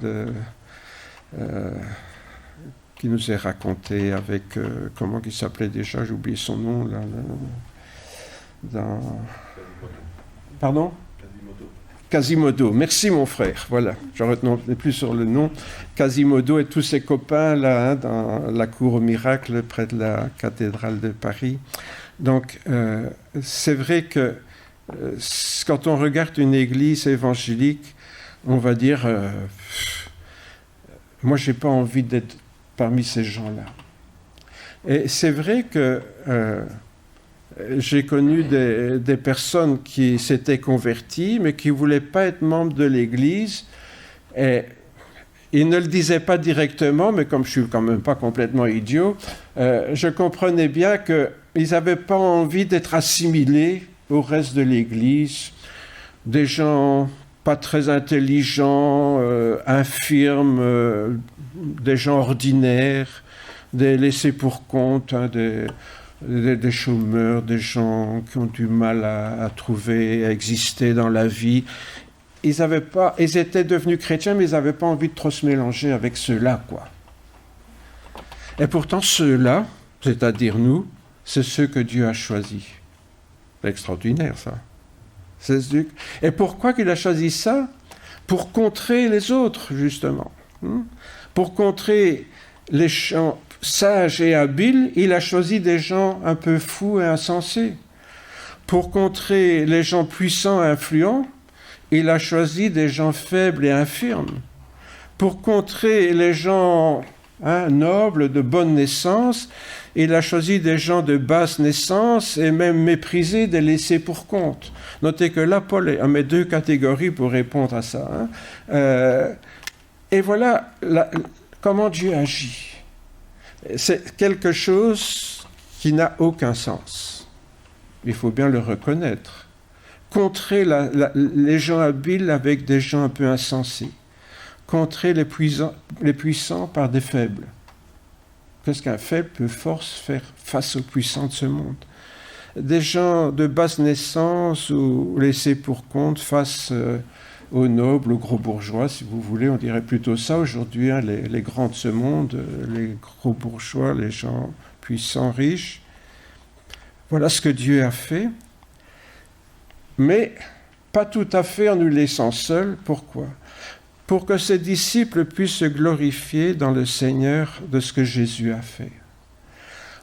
qui nous est racontée avec, comment il s'appelait déjà, j'ai oublié son nom, là, Pardon ? Quasimodo. Merci mon frère. Voilà, je ne retenais plus sur le nom. Quasimodo et tous ses copains là, hein, dans la cour aux miracles près de la cathédrale de Paris. Donc, c'est vrai que quand on regarde une église évangélique, on va dire moi, je n'ai pas envie d'être parmi ces gens-là. Et c'est vrai que j'ai connu des personnes qui s'étaient converties, mais qui ne voulaient pas être membres de l'Église. Et ils ne le disaient pas directement, mais comme je ne suis quand même pas complètement idiot, je comprenais bien qu'ils n'avaient pas envie d'être assimilés au reste de l'Église. Des gens pas très intelligents, infirmes, des gens ordinaires, des laissés pour compte, hein, des chômeurs, des gens qui ont du mal à trouver, à exister dans la vie. Ils étaient devenus chrétiens, mais ils n'avaient pas envie de trop se mélanger avec ceux-là, quoi. Et pourtant, ceux-là, c'est-à-dire nous, c'est ceux que Dieu a choisis. C'est extraordinaire, ça. Et pourquoi qu'il a choisi ça ? Pour contrer les autres, justement. Pour contrer les gens sages et habiles, il a choisi des gens un peu fous et insensés. Pour contrer les gens puissants et influents, il a choisi des gens faibles et infirmes. Pour contrer les gens nobles, de bonne naissance, il a choisi des gens de basse naissance et même méprisés, des laissés pour compte. Notez que là, Paul met deux catégories pour répondre à ça. Et voilà comment Dieu agit. C'est quelque chose qui n'a aucun sens. Il faut bien le reconnaître. Contrer les gens habiles avec des gens un peu insensés. Contrer les puissants par des faibles. Qu'est-ce qu'un faible peut faire face aux puissants de ce monde ? Des gens de basse naissance ou laissés pour compte face aux nobles, aux gros bourgeois, si vous voulez, on dirait plutôt ça aujourd'hui, hein, les grands de ce monde, les gros bourgeois, les gens puissants, riches. Voilà ce que Dieu a fait, mais pas tout à fait en nous laissant seuls. Pourquoi ? Pour que ses disciples puissent se glorifier dans le Seigneur de ce que Jésus a fait.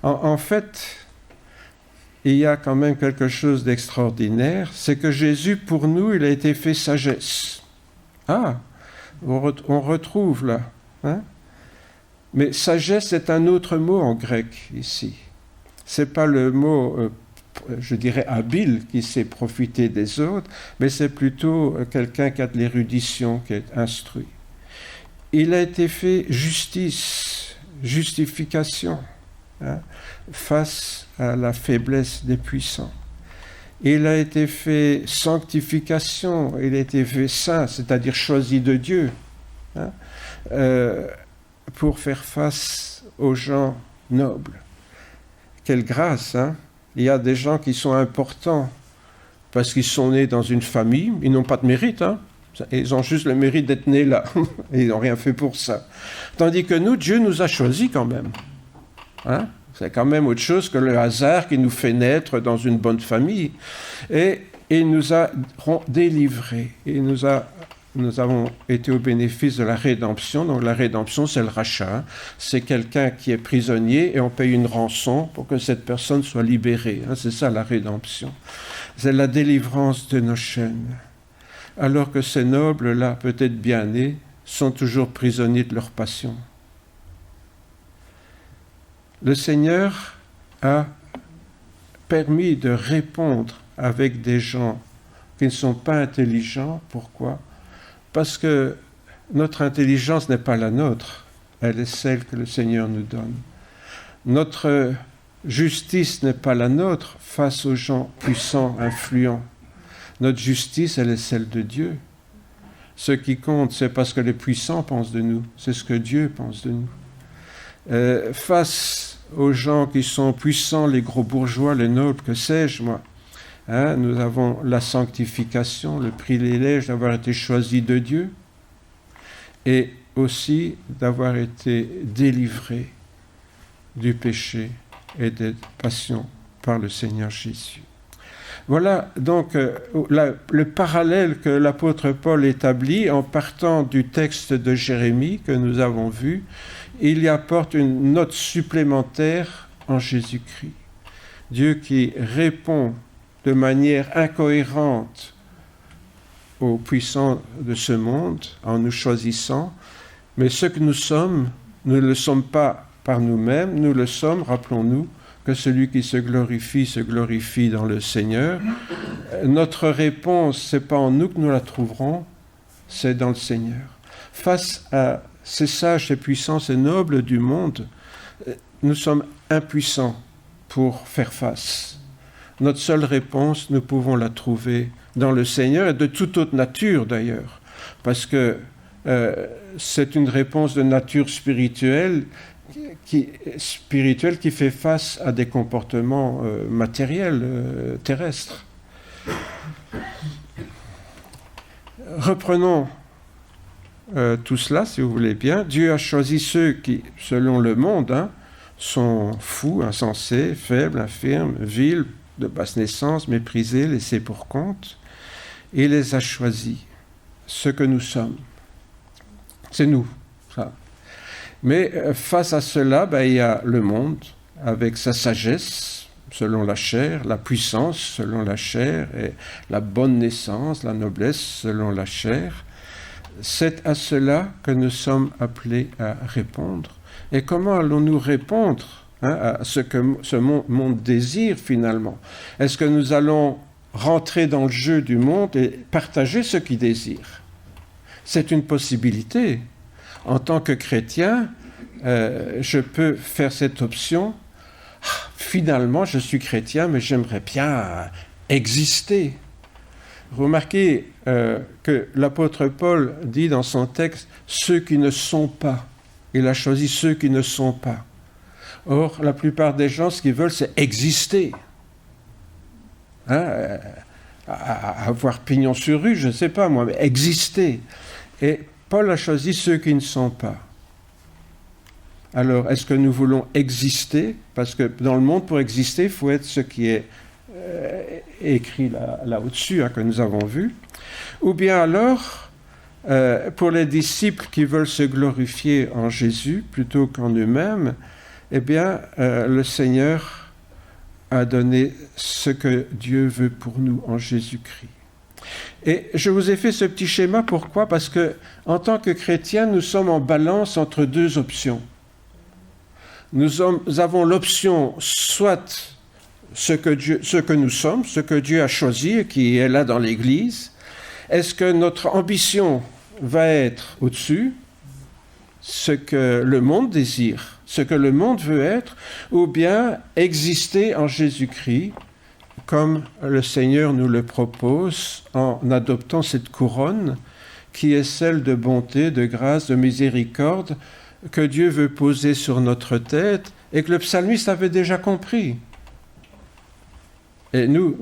En fait, il y a quand même quelque chose d'extraordinaire, c'est que Jésus, pour nous, il a été fait sagesse. Ah, on retrouve là. Hein? Mais sagesse est un autre mot en grec ici. Ce n'est pas le mot, je dirais, habile qui sait profiter des autres, mais c'est plutôt quelqu'un qui a de l'érudition, qui est instruit. Il a été fait justice, justification, hein, face à la faiblesse des puissants. Il a été fait sanctification, il a été fait saint, c'est-à-dire choisi de Dieu, hein, pour faire face aux gens nobles. Quelle grâce, hein! Il y a des gens qui sont importants parce qu'ils sont nés dans une famille, ils n'ont pas de mérite, hein. Ils ont juste le mérite d'être nés là, ils n'ont rien fait pour ça. Tandis que nous, Dieu nous a choisis quand même. Hein? C'est quand même autre chose que le hasard qui nous fait naître dans une bonne famille. Et il nous a délivrés, et nous avons été au bénéfice de la rédemption. Donc la rédemption, c'est le rachat. C'est quelqu'un qui est prisonnier et on paye une rançon pour que cette personne soit libérée. C'est ça la rédemption. C'est la délivrance de nos chaînes. Alors que ces nobles-là, peut-être bien nés, sont toujours prisonniers de leur passion. Le Seigneur a permis de répondre avec des gens qui ne sont pas intelligents. Pourquoi ? Parce que notre intelligence n'est pas la nôtre, elle est celle que le Seigneur nous donne. Notre justice n'est pas la nôtre face aux gens puissants, influents. Notre justice, elle est celle de Dieu. Ce qui compte, c'est pas ce que les puissants pensent de nous, c'est ce que Dieu pense de nous. Face aux gens qui sont puissants, les gros bourgeois, les nobles, que sais-je, moi, nous avons la sanctification, le privilège d'avoir été choisis de Dieu et aussi d'avoir été délivrés du péché et des passions par le Seigneur Jésus. Voilà donc le parallèle que l'apôtre Paul établit en partant du texte de Jérémie que nous avons vu. Il y apporte une note supplémentaire en Jésus-Christ. Dieu qui répond de manière incohérente aux puissants de ce monde en nous choisissant, mais ce que nous sommes, nous ne le sommes pas par nous-mêmes, nous le sommes, rappelons-nous, que celui qui se glorifie dans le Seigneur. Notre réponse, ce n'est pas en nous que nous la trouverons, c'est dans le Seigneur. Face à ces sages, ces puissants, ces nobles du monde, nous sommes impuissants pour faire face. Notre seule réponse, nous pouvons la trouver dans le Seigneur, et de toute autre nature d'ailleurs, parce que c'est une réponse de nature spirituelle qui fait face à des comportements matériels, terrestres. Reprenons tout cela, si vous voulez bien. Dieu a choisi ceux qui, selon le monde, sont fous, insensés, faibles, infirmes, vils, de basse naissance, méprisés, laissés pour compte. Il les a choisis, ce que nous sommes. C'est nous, ça. Mais face à cela, il y a le monde, avec sa sagesse, selon la chair, la puissance, selon la chair, et la bonne naissance, la noblesse, selon la chair. C'est à cela que nous sommes appelés à répondre. Et comment allons-nous répondre à ce que ce monde désire finalement? Est-ce que nous allons rentrer dans le jeu du monde et partager ce qu'il désire? C'est une possibilité. En tant que chrétien, je peux faire cette option. Finalement, je suis chrétien, mais j'aimerais bien exister. Remarquez que l'apôtre Paul dit dans son texte « ceux qui ne sont pas ». Il a choisi ceux qui ne sont pas. Or, la plupart des gens, ce qu'ils veulent, c'est exister. Avoir pignon sur rue, je ne sais pas moi, mais exister. Et Paul a choisi ceux qui ne sont pas. Alors, est-ce que nous voulons exister? Parce que dans le monde, pour exister, il faut être ce qui est écrit là au-dessus, que nous avons vu. Ou bien alors, pour les disciples qui veulent se glorifier en Jésus plutôt qu'en eux-mêmes, eh bien, le Seigneur a donné ce que Dieu veut pour nous en Jésus-Christ. Et je vous ai fait ce petit schéma, pourquoi? Parce que en tant que chrétiens, nous sommes en balance entre deux options. Nous avons l'option soit ce que nous sommes, ce que Dieu a choisi et qui est là dans l'Église. Est-ce que notre ambition va être au-dessus, ce que le monde désire, ce que le monde veut être, ou bien exister en Jésus-Christ comme le Seigneur nous le propose en adoptant cette couronne qui est celle de bonté, de grâce, de miséricorde que Dieu veut poser sur notre tête et que le psalmiste avait déjà compris. Et nous,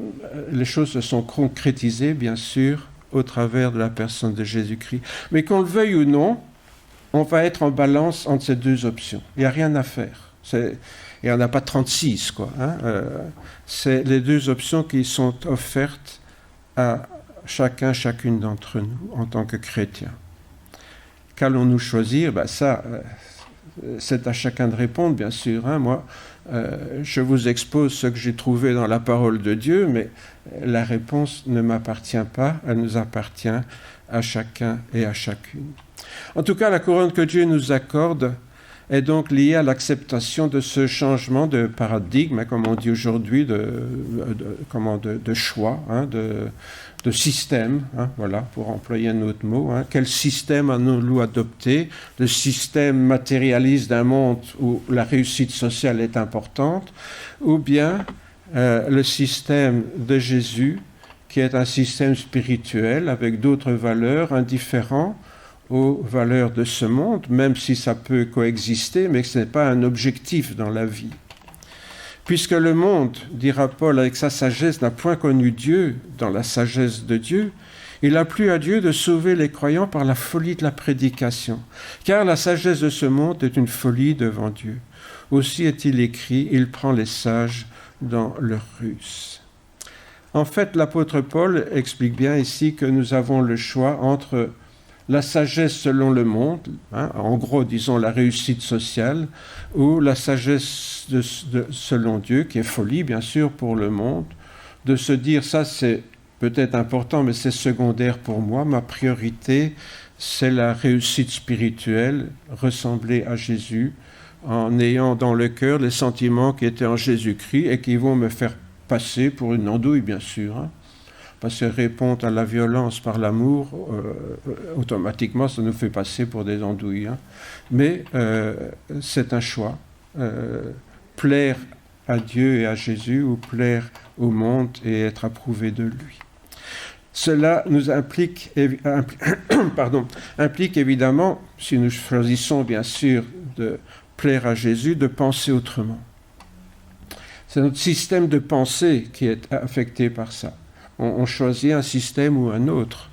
les choses se sont concrétisées, bien sûr, au travers de la personne de Jésus-Christ. Mais qu'on le veuille ou non, on va être en balance entre ces deux options. Il n'y a rien à faire. Il n'y en a pas 36, quoi. C'est les deux options qui sont offertes à chacune d'entre nous en tant que chrétiens. Qu'allons-nous choisir? Ça, c'est à chacun de répondre, bien sûr. Moi, je vous expose ce que j'ai trouvé dans la parole de Dieu, mais la réponse ne m'appartient pas, elle nous appartient à chacun et à chacune. En tout cas, la couronne que Dieu nous accorde, est donc lié à l'acceptation de ce changement de paradigme, comme on dit aujourd'hui, de choix, de système, voilà, pour employer un autre mot. Quel système allons-nous adopter? Le système matérialiste d'un monde où la réussite sociale est importante, ou bien le système de Jésus, qui est un système spirituel avec d'autres valeurs indifférentes aux valeurs de ce monde, même si ça peut coexister, mais que ce n'est pas un objectif dans la vie. Puisque le monde, dira Paul avec sa sagesse, n'a point connu Dieu dans la sagesse de Dieu, il a plu à Dieu de sauver les croyants par la folie de la prédication. Car la sagesse de ce monde est une folie devant Dieu. Aussi est-il écrit, il prend les sages dans leur ruse. En fait, l'apôtre Paul explique bien ici que nous avons le choix entre la sagesse selon le monde, en gros, disons, la réussite sociale, ou la sagesse selon Dieu, qui est folie, bien sûr, pour le monde, de se dire, ça c'est peut-être important, mais c'est secondaire pour moi, ma priorité, c'est la réussite spirituelle, ressembler à Jésus, en ayant dans le cœur les sentiments qui étaient en Jésus-Christ et qui vont me faire passer pour une andouille, bien sûr, parce que répondre à la violence par l'amour, automatiquement, ça nous fait passer pour des andouilles. Mais c'est un choix. Plaire à Dieu et à Jésus ou plaire au monde et être approuvé de lui. Cela nous implique évidemment, si nous choisissons bien sûr de plaire à Jésus, de penser autrement. C'est notre système de pensée qui est affecté par ça. On choisit un système ou un autre.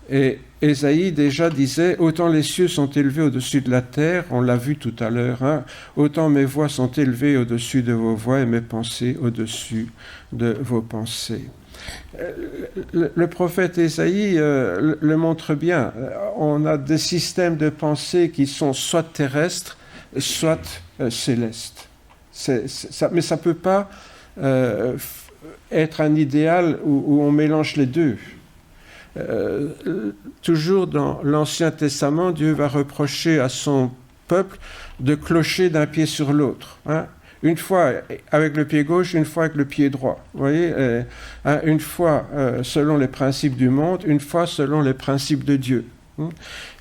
Et Ésaïe déjà disait, autant les cieux sont élevés au-dessus de la terre, on l'a vu tout à l'heure, autant mes voix sont élevées au-dessus de vos voix et mes pensées au-dessus de vos pensées. Le prophète Ésaïe le montre bien. On a des systèmes de pensée qui sont soit terrestres, soit célestes. Mais ça ne peut pas être un idéal où on mélange les deux. Toujours dans l'Ancien Testament, Dieu va reprocher à son peuple de clocher d'un pied sur l'autre. Une fois avec le pied gauche, une fois avec le pied droit. Vous voyez, une fois selon les principes du monde, une fois selon les principes de Dieu.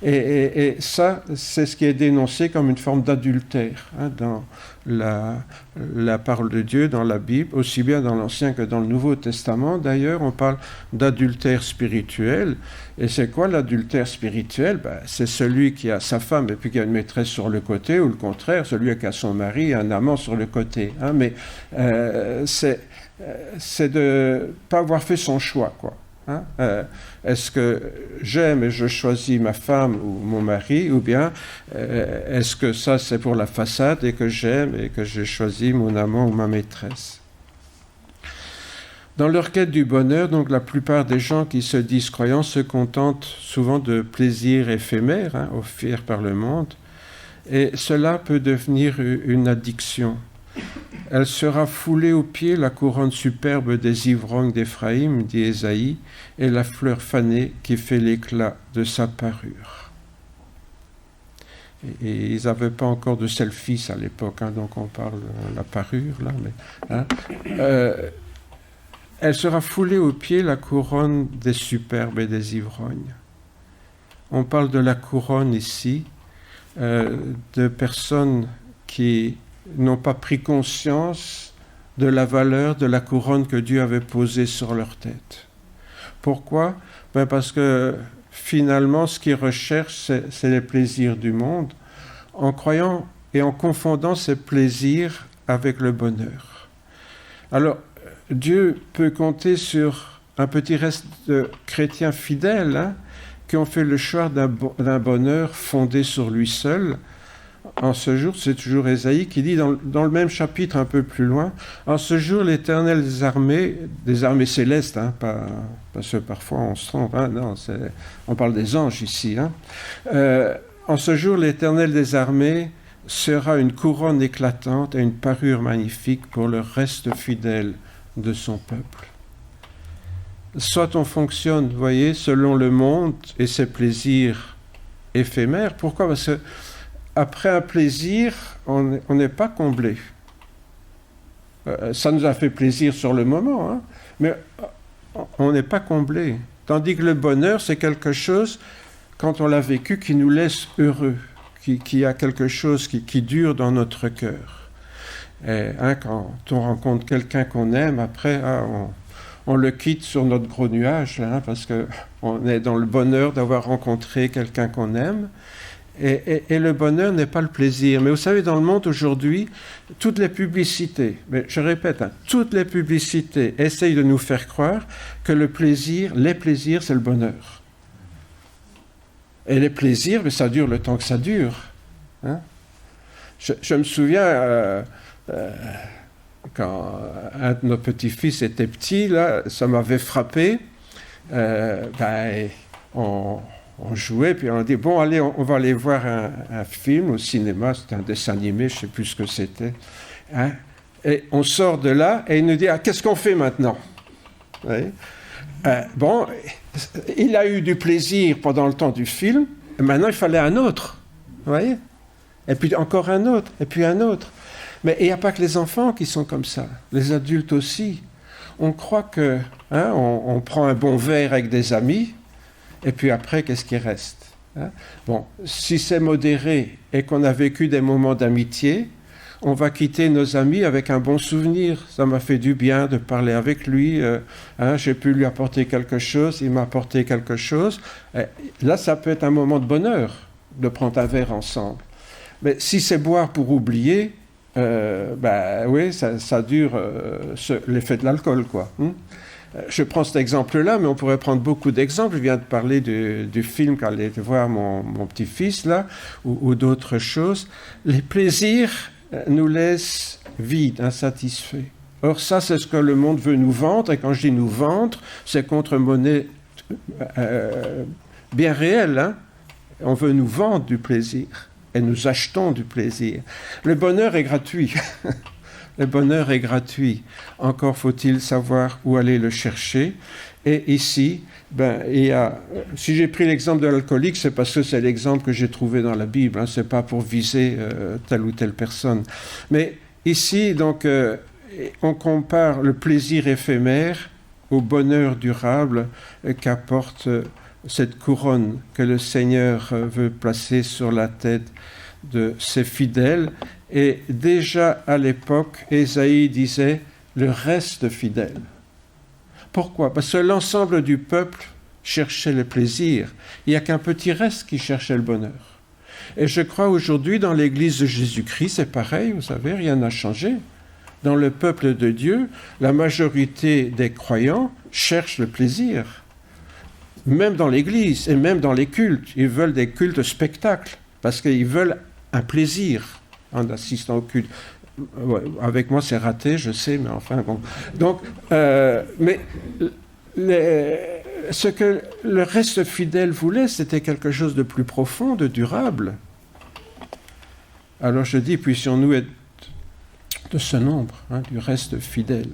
Et ça, c'est ce qui est dénoncé comme une forme d'adultère dans la parole de Dieu, dans la Bible, aussi bien dans l'Ancien que dans le Nouveau Testament. D'ailleurs, on parle d'adultère spirituel. Et c'est quoi l'adultère spirituel? C'est celui qui a sa femme et puis qui a une maîtresse sur le côté, ou le contraire, celui qui a son mari et un amant sur le côté. Mais c'est de ne pas avoir fait son choix, quoi. Est-ce que j'aime et je choisis ma femme ou mon mari, ou bien est-ce que ça c'est pour la façade et que j'aime et que j'ai choisi mon amant ou ma maîtresse? Dans leur quête du bonheur, donc la plupart des gens qui se disent croyants se contentent souvent de plaisirs éphémères offerts par le monde, et cela peut devenir une addiction. Elle sera foulée aux pieds, la couronne superbe des ivrognes d'Éphraïm, dit Ésaïe, et la fleur fanée qui fait l'éclat de sa parure. Et ils n'avaient pas encore de selfies à l'époque, donc on parle de la parure, là. Elle sera foulée aux pieds, la couronne des superbes et des ivrognes. On parle de la couronne ici, de personnes qui n'ont pas pris conscience de la valeur de la couronne que Dieu avait posée sur leur tête. Pourquoi? Parce que finalement, ce qu'ils recherchent, c'est les plaisirs du monde, en croyant et en confondant ces plaisirs avec le bonheur. Alors, Dieu peut compter sur un petit reste de chrétiens fidèles qui ont fait le choix d'un bonheur fondé sur lui seul. En ce jour, c'est toujours Ésaïe qui dit dans le même chapitre un peu plus loin, en ce jour l'Éternel des armées célestes, parce que parfois on se trompe, on parle des anges ici. En ce jour l'Éternel des armées sera une couronne éclatante et une parure magnifique pour le reste fidèle de son peuple. Soit on fonctionne, vous voyez, selon le monde et ses plaisirs éphémères. Pourquoi? Parce que après un plaisir, on n'est pas comblé. Ça nous a fait plaisir sur le moment, hein, mais on n'est pas comblé. Tandis que le bonheur, c'est quelque chose, quand on l'a vécu, qui nous laisse heureux, qui a quelque chose qui dure dans notre cœur. Et, hein, quand on rencontre quelqu'un qu'on aime, après, on le quitte sur notre gros nuage, hein, parce qu'on est dans le bonheur d'avoir rencontré quelqu'un qu'on aime. Et le bonheur n'est pas le plaisir. Mais vous savez, dans le monde aujourd'hui, toutes les publicités, mais je répète, hein, toutes les publicités essayent de nous faire croire que les plaisirs, c'est le bonheur. Et les plaisirs, mais ça dure le temps que ça dure. Hein. Je me souviens, quand un de nos petits-fils était petit, là, ça m'avait frappé. On jouait, puis on a dit, bon, allez, on va aller voir un film au cinéma, c'était un dessin animé, je ne sais plus ce que c'était. Hein? Et on sort de là, et il nous dit, qu'est-ce qu'on fait maintenant? Bon, il a eu du plaisir pendant le temps du film, et maintenant il fallait un autre. Vous voyez? Et puis encore un autre, et puis un autre. Mais il n'y a pas que les enfants qui sont comme ça, les adultes aussi. On croit que, hein, on prend un bon verre avec des amis, et puis après, qu'est-ce qui reste, hein? Bon, si c'est modéré et qu'on a vécu des moments d'amitié, on va quitter nos amis avec un bon souvenir. Ça m'a fait du bien de parler avec lui. Hein, j'ai pu lui apporter quelque chose, il m'a apporté quelque chose. Et là, ça peut être un moment de bonheur de prendre un verre ensemble. Mais si c'est boire pour oublier, oui, ça dure l'effet de l'alcool, quoi. Je prends cet exemple-là, mais on pourrait prendre beaucoup d'exemples. Je viens de parler du film qu'allait voir mon petit-fils, là, ou d'autres choses. Les plaisirs nous laissent vides, insatisfaits. Or, ça, c'est ce que le monde veut nous vendre, et quand je dis nous vendre, c'est contre-monnaie bien réelle. Hein? On veut nous vendre du plaisir, et nous achetons du plaisir. Le bonheur est gratuit. Le bonheur est gratuit. Encore faut-il savoir où aller le chercher. Et ici, si j'ai pris l'exemple de l'alcoolique, c'est parce que c'est l'exemple que j'ai trouvé dans la Bible. Hein, c'est pas pour viser telle ou telle personne. Mais ici, donc, on compare le plaisir éphémère au bonheur durable qu'apporte cette couronne que le Seigneur veut placer sur la tête de ses fidèles. Et déjà à l'époque, Ésaïe disait « le reste fidèle ». Pourquoi? Parce que l'ensemble du peuple cherchait le plaisir. Il n'y a qu'un petit reste qui cherchait le bonheur. Et je crois aujourd'hui, dans l'Église de Jésus-Christ, c'est pareil, vous savez, rien n'a changé. Dans le peuple de Dieu, la majorité des croyants cherchent le plaisir. Même dans l'Église et même dans les cultes. Ils veulent des cultes spectacles parce qu'ils veulent un plaisir en assistant au culte. Ouais, avec moi, c'est raté, je sais, mais enfin, bon. Donc, mais ce que le reste fidèle voulait, c'était quelque chose de plus profond, de durable. Alors je dis, puissions-nous être de ce nombre, hein, du reste fidèle.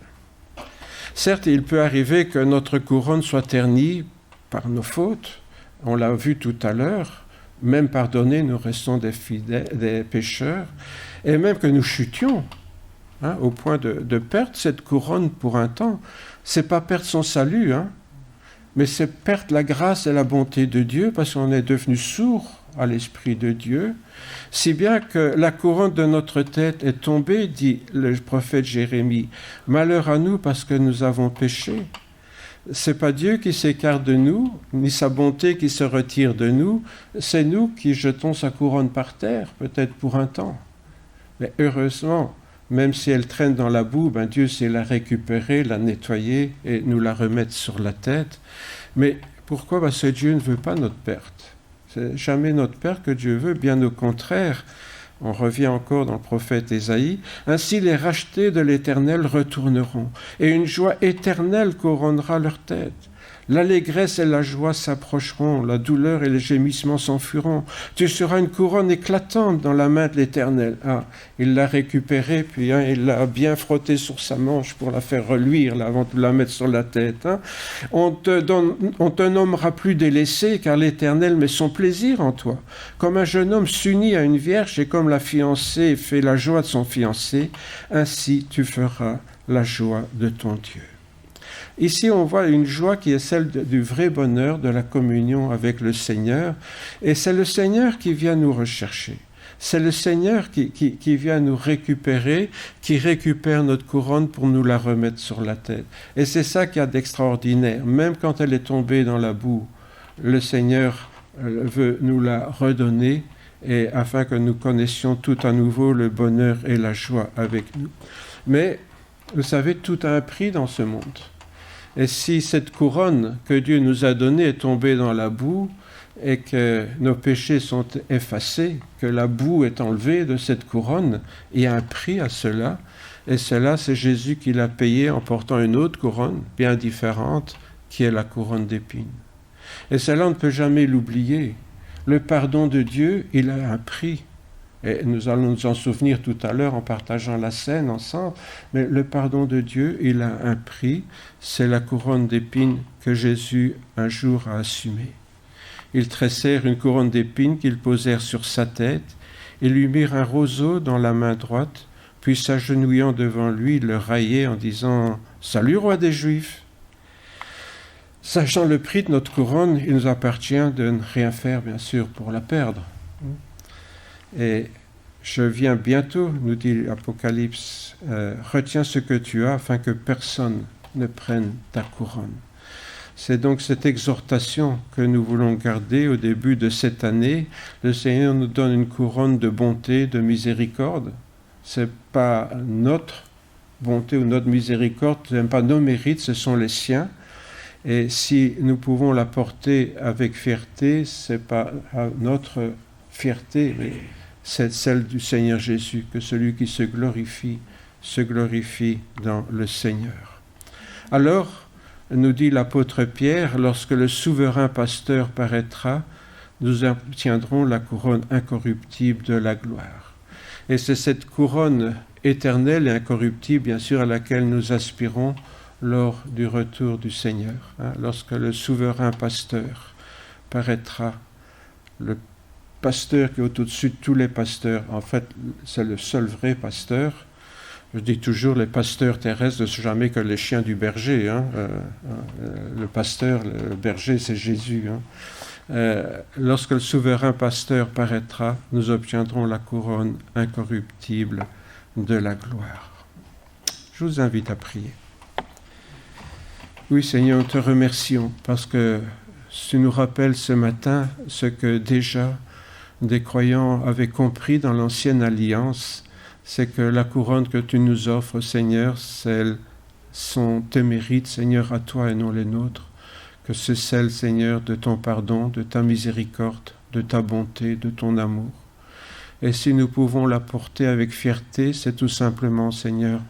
Certes, il peut arriver que notre couronne soit ternie par nos fautes. On l'a vu tout à l'heure. Même pardonnés, nous restons des pécheurs, et même que nous chutions, hein, au point de perdre cette couronne pour un temps. C'est pas perdre son salut, hein, mais c'est perdre la grâce et la bonté de Dieu, parce qu'on est devenu sourd à l'Esprit de Dieu, si bien que la couronne de notre tête est tombée, dit le prophète Jérémie. Malheur à nous parce que nous avons péché. C'est pas Dieu qui s'écarte de nous, ni sa bonté qui se retire de nous, c'est nous qui jetons sa couronne par terre, peut-être pour un temps. Mais heureusement, même si elle traîne dans la boue, Dieu sait la récupérer, la nettoyer et nous la remettre sur la tête. Mais pourquoi? Parce que Dieu ne veut pas notre perte. C'est jamais notre perte que Dieu veut, bien au contraire. On revient encore dans le prophète Ésaïe. Ainsi les rachetés de l'Éternel retourneront, et une joie éternelle couronnera leur tête. L'allégresse et la joie s'approcheront, la douleur et les gémissements s'enfuiront. Tu seras une couronne éclatante dans la main de l'Éternel. Ah, il l'a récupérée, puis il l'a bien frottée sur sa manche pour la faire reluire là, avant de la mettre sur la tête. On te nommera plus délaissé, car l'Éternel met son plaisir en toi. Comme un jeune homme s'unit à une vierge et comme la fiancée fait la joie de son fiancé, ainsi tu feras la joie de ton Dieu. Ici, on voit une joie qui est celle du vrai bonheur, de la communion avec le Seigneur. Et c'est le Seigneur qui vient nous rechercher. C'est le Seigneur qui vient nous récupérer, qui récupère notre couronne pour nous la remettre sur la tête. Et c'est ça qu'il y a d'extraordinaire. Même quand elle est tombée dans la boue, le Seigneur veut nous la redonner et afin que nous connaissions tout à nouveau le bonheur et la joie avec nous. Mais, vous savez, tout a un prix dans ce monde. Et si cette couronne que Dieu nous a donnée est tombée dans la boue et que nos péchés sont effacés, que la boue est enlevée de cette couronne, il y a un prix à cela. Et cela, c'est Jésus qui l'a payé en portant une autre couronne, bien différente, qui est la couronne d'épines. Et cela, on ne peut jamais l'oublier. Le pardon de Dieu, il a un prix. Et nous allons nous en souvenir tout à l'heure en partageant la scène ensemble. Mais le pardon de Dieu, il a un prix. C'est la couronne d'épines que Jésus un jour a assumée. Ils tressèrent une couronne d'épines qu'ils posèrent sur sa tête et lui mirent un roseau dans la main droite, puis s'agenouillant devant lui, il le raillait en disant « Salut, roi des Juifs !» Sachant le prix de notre couronne, il nous appartient de ne rien faire, bien sûr, pour la perdre. Et je viens bientôt, nous dit l'Apocalypse, retiens ce que tu as afin que personne ne prenne ta couronne. C'est donc cette exhortation que nous voulons garder au début de cette année. Le Seigneur nous donne une couronne de bonté, de miséricorde. Ce n'est pas notre bonté ou notre miséricorde, ce n'est pas nos mérites, ce sont les siens. Et si nous pouvons la porter avec fierté, ce n'est pas notre fierté, mais c'est celle du Seigneur Jésus, que celui qui se glorifie dans le Seigneur. Alors, nous dit l'apôtre Pierre, lorsque le souverain pasteur paraîtra, nous obtiendrons la couronne incorruptible de la gloire. Et c'est cette couronne éternelle et incorruptible, bien sûr, à laquelle nous aspirons lors du retour du Seigneur. Lorsque le souverain pasteur paraîtra, le pasteur qui est au-dessus de tous les pasteurs, en fait, c'est le seul vrai pasteur. Je dis toujours, les pasteurs terrestres ne sont jamais que les chiens du berger. Le pasteur, le berger, c'est Jésus. Lorsque le souverain pasteur paraîtra, nous obtiendrons la couronne incorruptible de la gloire. Je vous invite à prier. Oui, Seigneur, nous te remercions parce que tu nous rappelles ce matin ce que déjà des croyants avaient compris dans l'ancienne alliance, c'est que la couronne que tu nous offres, Seigneur, celles sont tes mérites, Seigneur, à toi et non les nôtres, que c'est celle, Seigneur, de ton pardon, de ta miséricorde, de ta bonté, de ton amour. Et si nous pouvons la porter avec fierté, c'est tout simplement, Seigneur,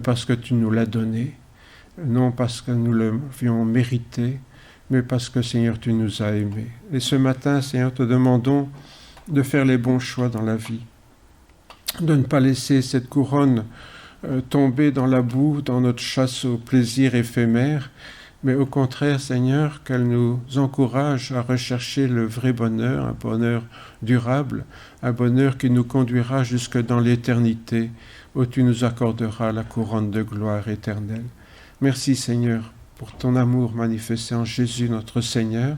parce que tu nous l'as donnée, non parce que nous l'avions mérité, mais parce que, Seigneur, tu nous as aimés. Et ce matin, Seigneur, te demandons de faire les bons choix dans la vie, de ne pas laisser cette couronne tomber dans la boue, dans notre chasse au plaisir éphémère, mais au contraire, Seigneur, qu'elle nous encourage à rechercher le vrai bonheur, un bonheur durable, un bonheur qui nous conduira jusque dans l'éternité, où tu nous accorderas la couronne de gloire éternelle. Merci, Seigneur, pour ton amour manifesté en Jésus, notre Seigneur.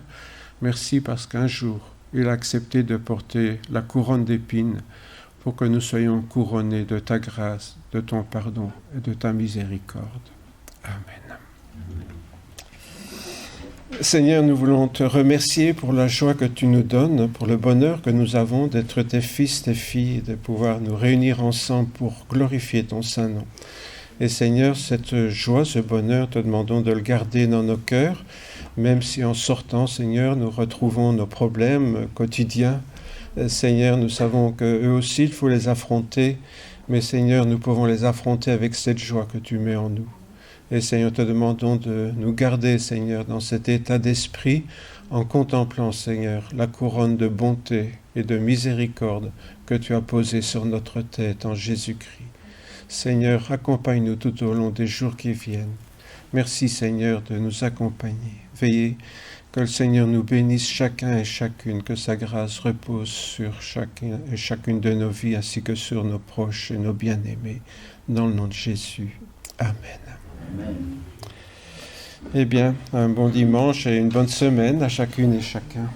Merci parce qu'un jour, il a accepté de porter la couronne d'épines pour que nous soyons couronnés de ta grâce, de ton pardon et de ta miséricorde. Amen. Seigneur, nous voulons te remercier pour la joie que tu nous donnes, pour le bonheur que nous avons d'être tes fils, tes filles, de pouvoir nous réunir ensemble pour glorifier ton saint nom. Et Seigneur, cette joie, ce bonheur, te demandons de le garder dans nos cœurs, même si en sortant, Seigneur, nous retrouvons nos problèmes quotidiens. Seigneur, nous savons qu'eux aussi, il faut les affronter, mais Seigneur, nous pouvons les affronter avec cette joie que tu mets en nous. Et Seigneur, te demandons de nous garder, Seigneur, dans cet état d'esprit, en contemplant, Seigneur, la couronne de bonté et de miséricorde que tu as posée sur notre tête en Jésus-Christ. Seigneur, accompagne-nous tout au long des jours qui viennent. Merci, Seigneur, de nous accompagner. Veillez que le Seigneur nous bénisse chacun et chacune, que sa grâce repose sur chacun et chacune de nos vies, ainsi que sur nos proches et nos bien-aimés. Dans le nom de Jésus. Amen. Amen. Eh bien, un bon dimanche et une bonne semaine à chacune et chacun.